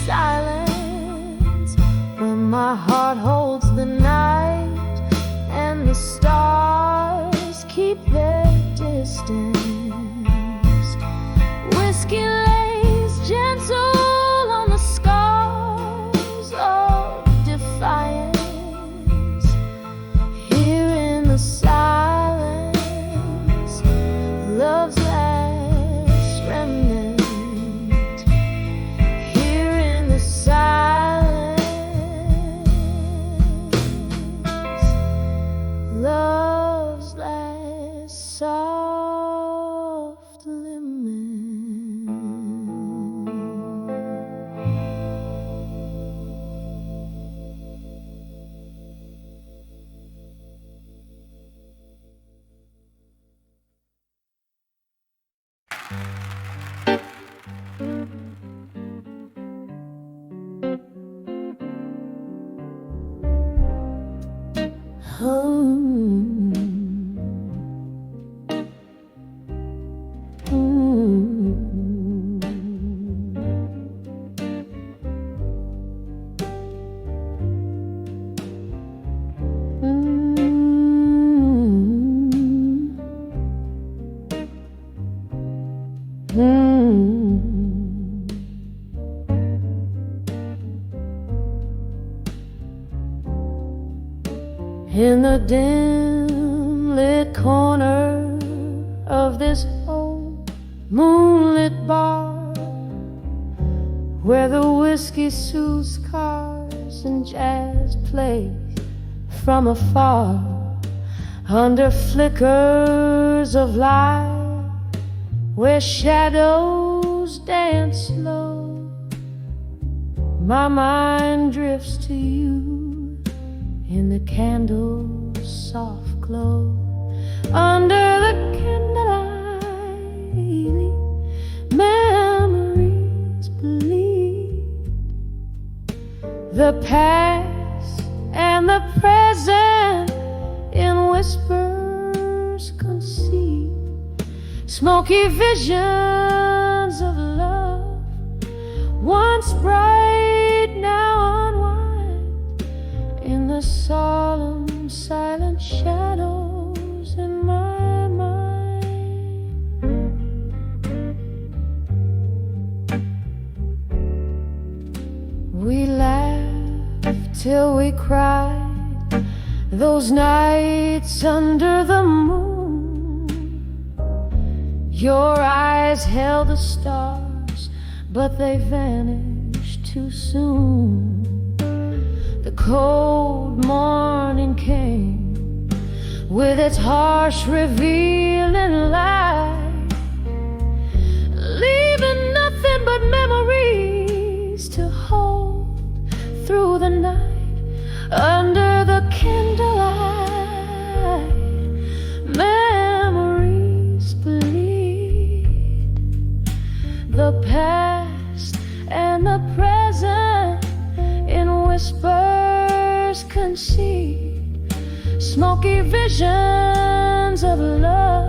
silence, when my heart holds the night and the stars keep their distance. Whiskey lays gentle on the scars of defiance. Here in the silence, love's last remnant. Here in the silence, love's last soft limit. In the dim lit corner of this old moonlit bar, where the whiskey soothes cars and jazz plays from afar, under flickers of light, where shadows dance slow, my mind drifts to you in the candle's soft glow. Under the candlelight, memories bleed, the past and the present in whispers concede, smoky visions of love, once bright, now unwind, in the solemn, silent shadows in my mind. We laughed till we cried, those nights under the moon. Your eyes held the stars, but they vanished too soon. The cold morning came with its harsh revealing light, leaving nothing but memories to hold through the night. Under the candlelight, memories bleed, the past and the present in whispers concede, smoky visions of love,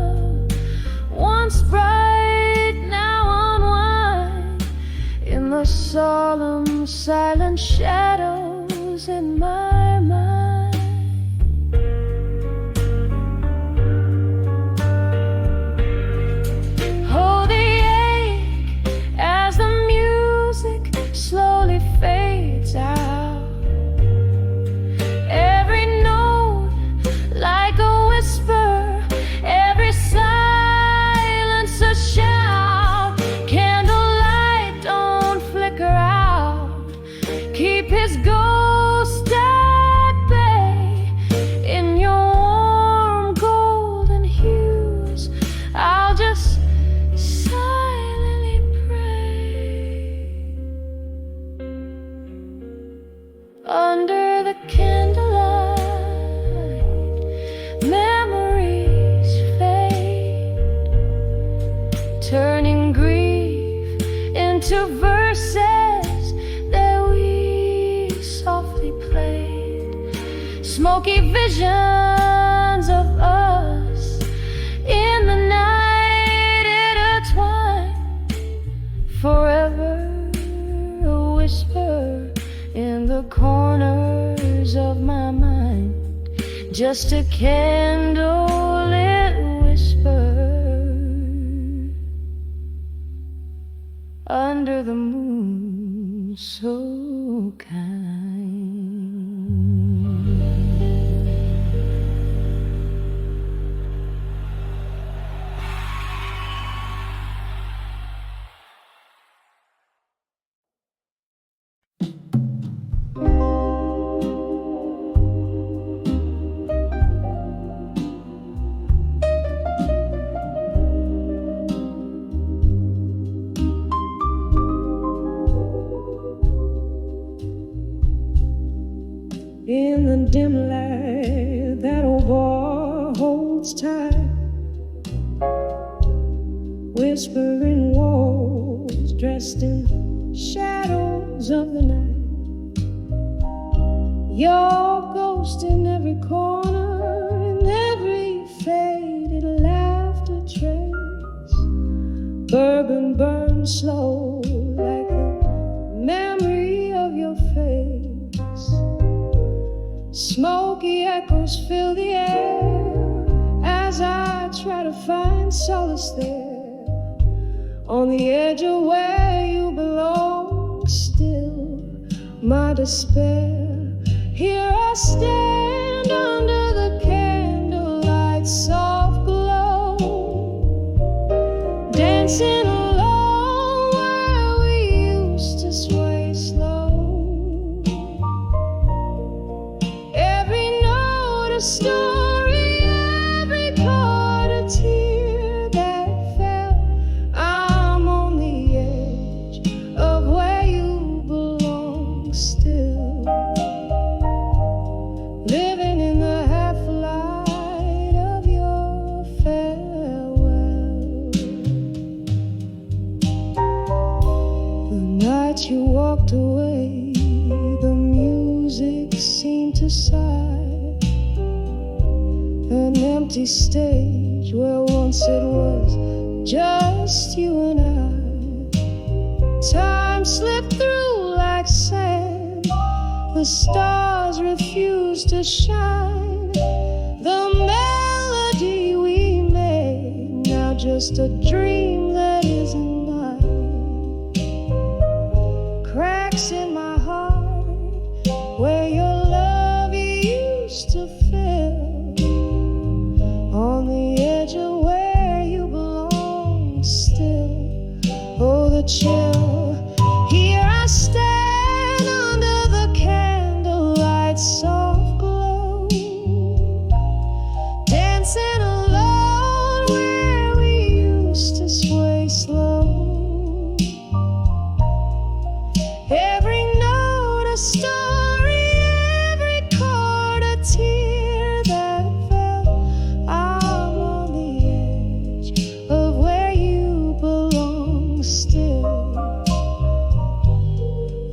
to verses that we softly played, smoky visions of us in the night intertwined, forever a whisper in the corners of my mind, just a candlelit whisper under the moon so kind. In the dim light, that old boy holds tight, whispering walls dressed in shadows of the night. Your ghost in every corner, in every faded laughter trace. Bourbon burns slow like the memory of your face. Smoky echoes fill the air as I try to find solace there, on the edge of where you belong. Still, my despair. Here I stand under the candlelight's soft glow, dancing alone where we used to sway slow. A story, every chord a tear that fell. I'm on the edge of where you belong still, living in the half-light of your farewell. The night you walked away, the music seemed to sigh, an empty stage where once it was just you and I. Time slipped through like sand, the stars refused to shine. The melody we made, now just a dream that isn't mine. Cracks in my heart where your love used to fill, on the edge of where you belong still. Oh, the chill. Here I stand under the candlelight's soft glow, dancing alone where we used to sway slow. Every note a story, every chord a tear that fell. I'm on the edge of where you belong still,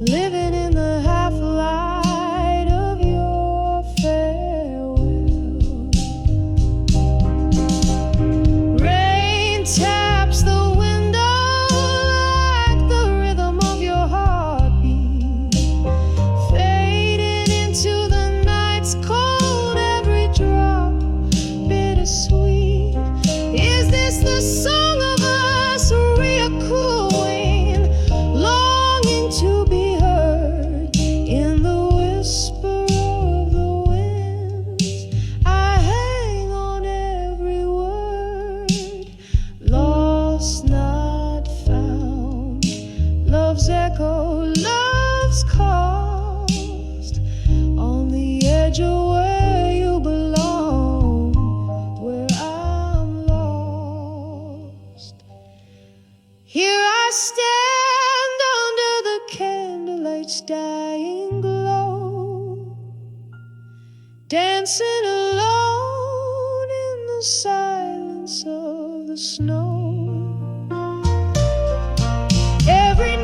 living in the half-light of your farewell. Rain taps the window like the rhythm of your heartbeat, fading into the night's cold, every drop bittersweet. Is this the song of us reechoing, longing to be heard in the whisper of the winds? I hang on every word, lost, not found. Love's echo, love's cost, on the edge of where you belong, where I'm lost. Here I stand under the candlelight's dying glow, dancing alone in the silence of the snow. Every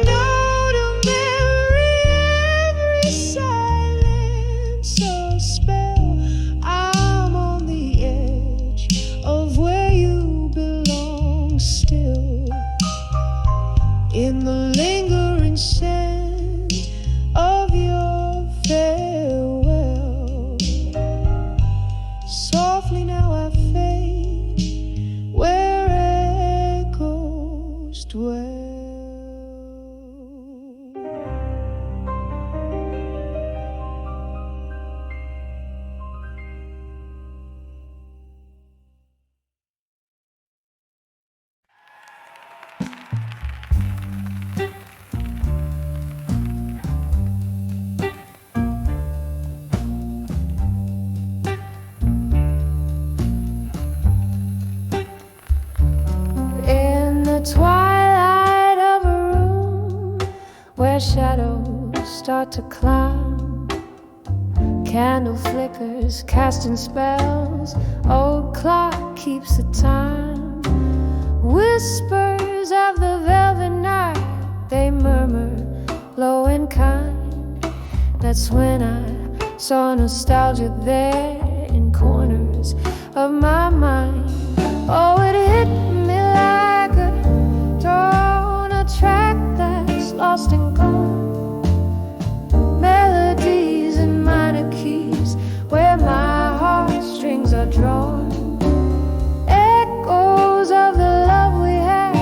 shadows start to climb. Candle flickers, casting spells. Old clock keeps the time. Whispers of the velvet night, they murmur low and kind. That's when I saw nostalgia there in corners of my mind. Oh, it hit me like a drone, a track that's lost and gone. Melodies in minor keys where my heartstrings are drawn. Echoes of the love we had,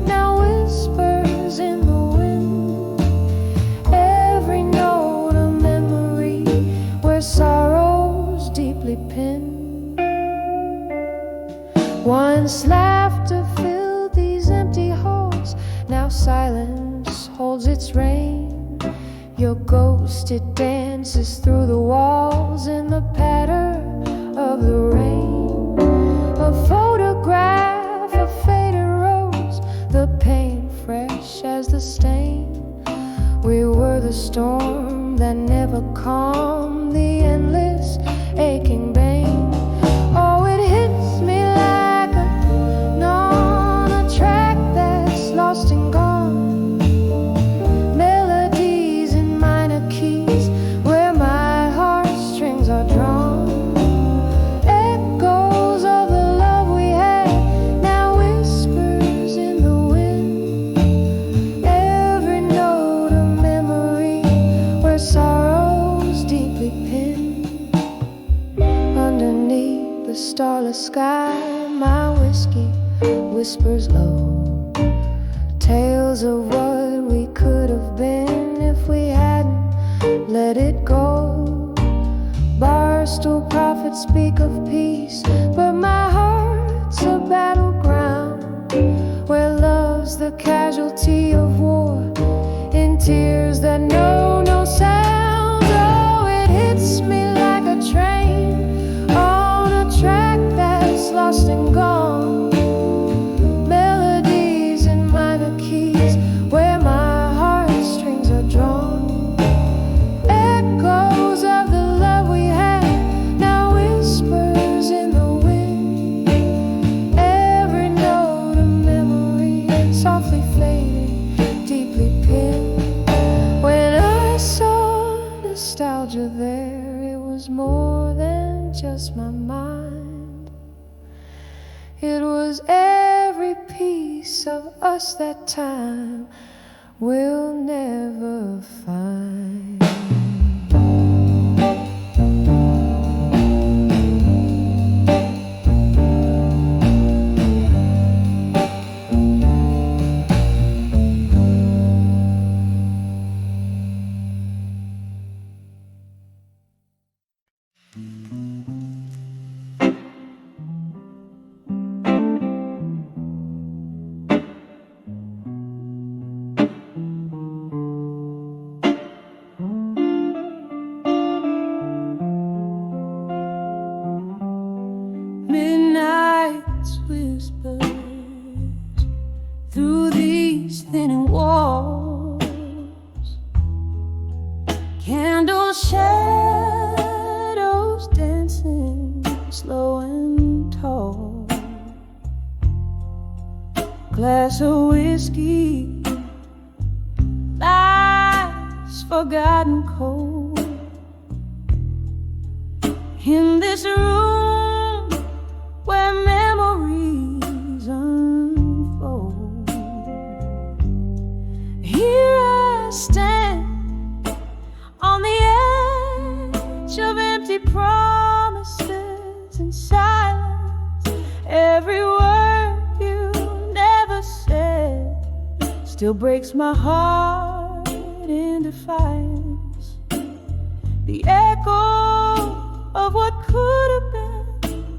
now whispers in the wind. Every note a memory where sorrow's deeply pinned. Once laughter filled these empty halls, now silence holds its reign. Your ghost, it dances through the walls in the patter of the rain. A photograph of faded rose, the pain fresh as the stain. We were the storm that never calmed the endless aching pain. Oh, it hits me like a track that's lost and gone. Melodies in minor keys where my heartstrings are drawn. Echoes of the love we had, now whispers in the wind. Every note a memory where sorrow's deeply pinned. Underneath the starless sky, my whiskey whispers low. Tales of what we could have been if we hadn't let it go. Barstool prophets speak of peace, but my heart's a battleground where love's the casualty of war, in tears that know no sound. Oh, it hits me like a train on a track that's lost and gone. Melodies in minor keys where my heartstrings are drawn. Echoes of the love we had, now whispers in the wind. Every note a memory softly fading, deeply pinned. When I saw nostalgia there, it was more than just my mind. It was every piece of us that time will never find. Midnight's whispers through these thinning walls. Candle shadows dancing slow and tall. Glass of whiskey lies forgotten cold. In this room where memories unfold, here I stand on the edge of empty promises and silence. Every word you never said still breaks my heart in defiance. The echo of what could have been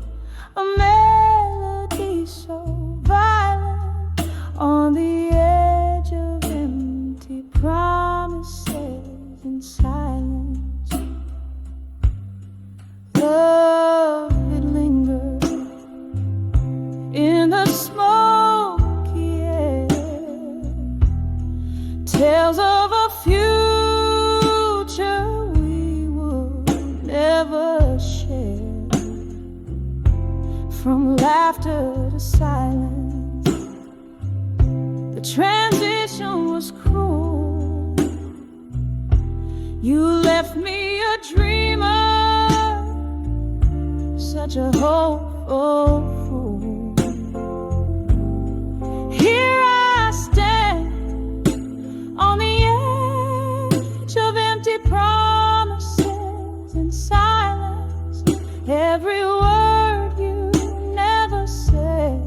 a melody so violent on the edge of empty promises and silence. Love, it lingered in the smoky air. Tales of a few the silence. The transition was cruel. You left me a dreamer, such a hopeful fool. Here I stand on the edge of empty promises and silence. Every word you never said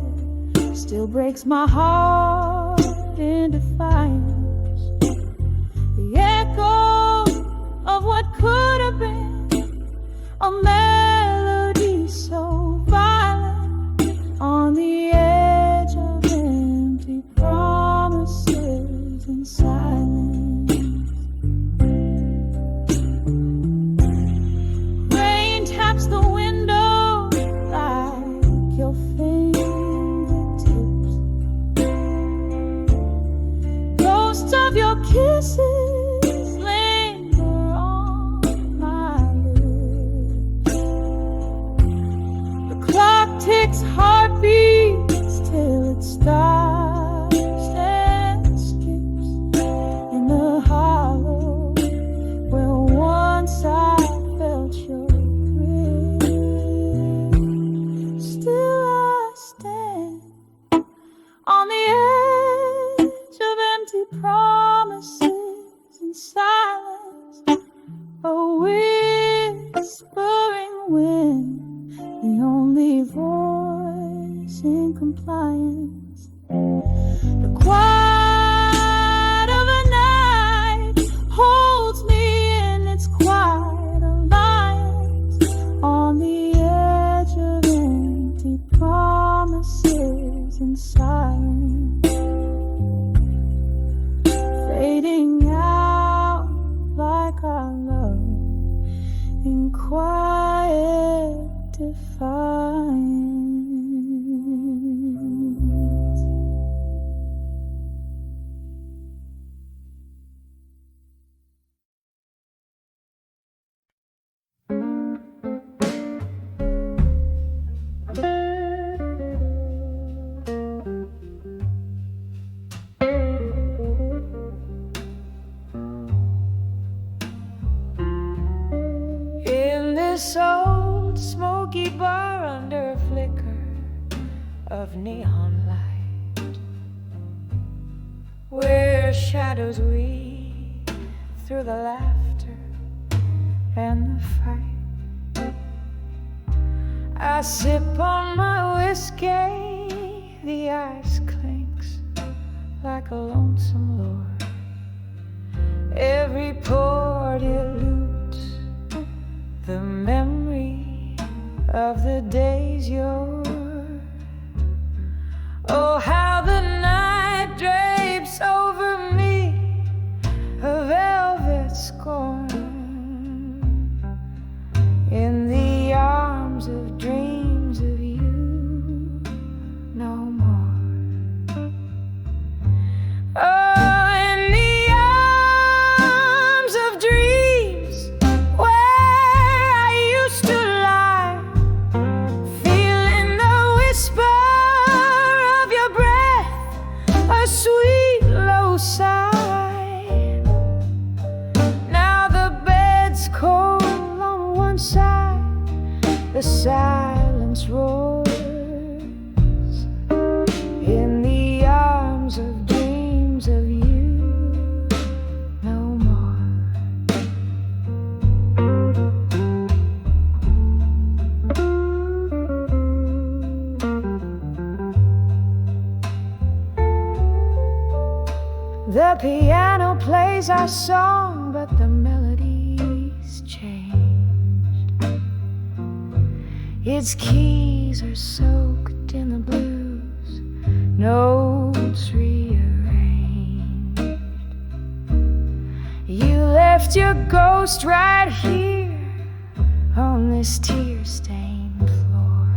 still breaks my heart in defiance. The echo of what could have been a melody so violent on the edge of empty promises and silence. Rain taps the window like your fingertips. Ghosts of your kisses linger on my lips. The clock ticks heartbeats till it stops and skips in the hollow where once I felt your grip. Still I stand on the edge of empty promises and silence, a whispering wind, the only voice in compliance. The quiet of a night holds me in its quiet alliance on the edge of empty promises and silence, fading out like our love in quiet defiance. In this old smoky bar under a flicker of neon light, where shadows weave through the laughter and the fight, I sip on my whiskey, the ice clinks like a lonesome lord. Every pour dilutes the memory of the days you're. Oh, how the night drapes over me a velvet scorn in the arms of dreams of you no more. Oh, in the arms of dreams where I used to lie, feeling the whisper of your breath, a sweet low sigh. Now the bed's cold on one side, the silence roars in the arms of dreams of you no more. The piano plays our song, but the melody's changed. Its keys are soaked in the blues, notes rearranged. You left your ghost right here on this tear-stained floor,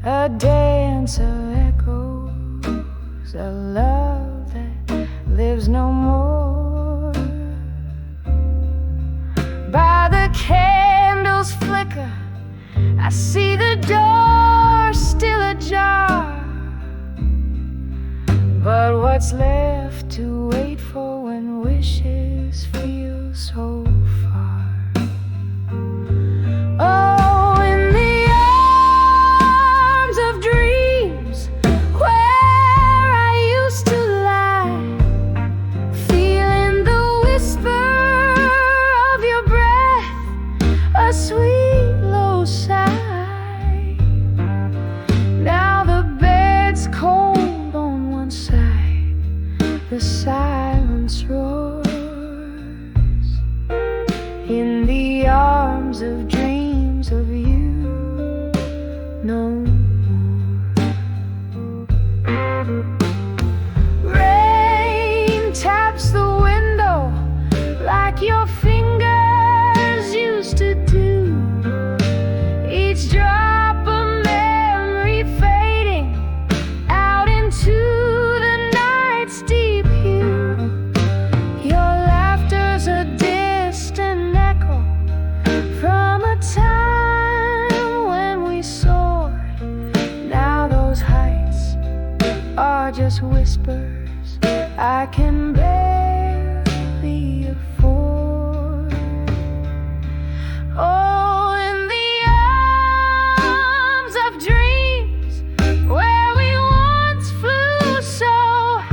a dance of echoes, a love that lives no more. By the candle's flicker, I see the door door still ajar, but what's left to wait for when wishes feel so far? Oh, in the arms of dreams, where I used to lie, feeling the whisper of your breath, a sweet low sigh. Now the bed's cold on one side, the silence roars. In the arms of dreams of you no more. Rain taps the window like your fingers used to do, each drop a memory fading out into the night's deep hue. Your laughter's a distant echo from a time when we soared. Now those heights are just whispers I can barely afford. Oh, in the arms of dreams, where we once flew so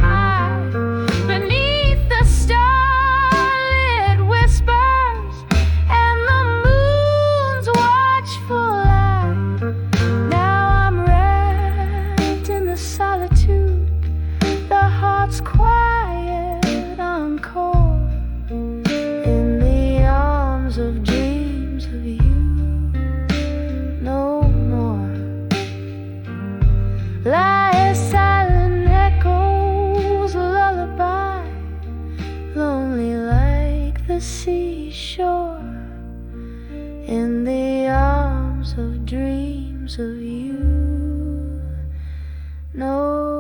high, beneath the starlit whispers and the moon's watchful eye. Now I'm wrapped in the solitude, the heart's quiet encore, in the arms of dreams of you no more. Lie silent echoes, lullaby, lonely like the seashore, in the arms of dreams of you no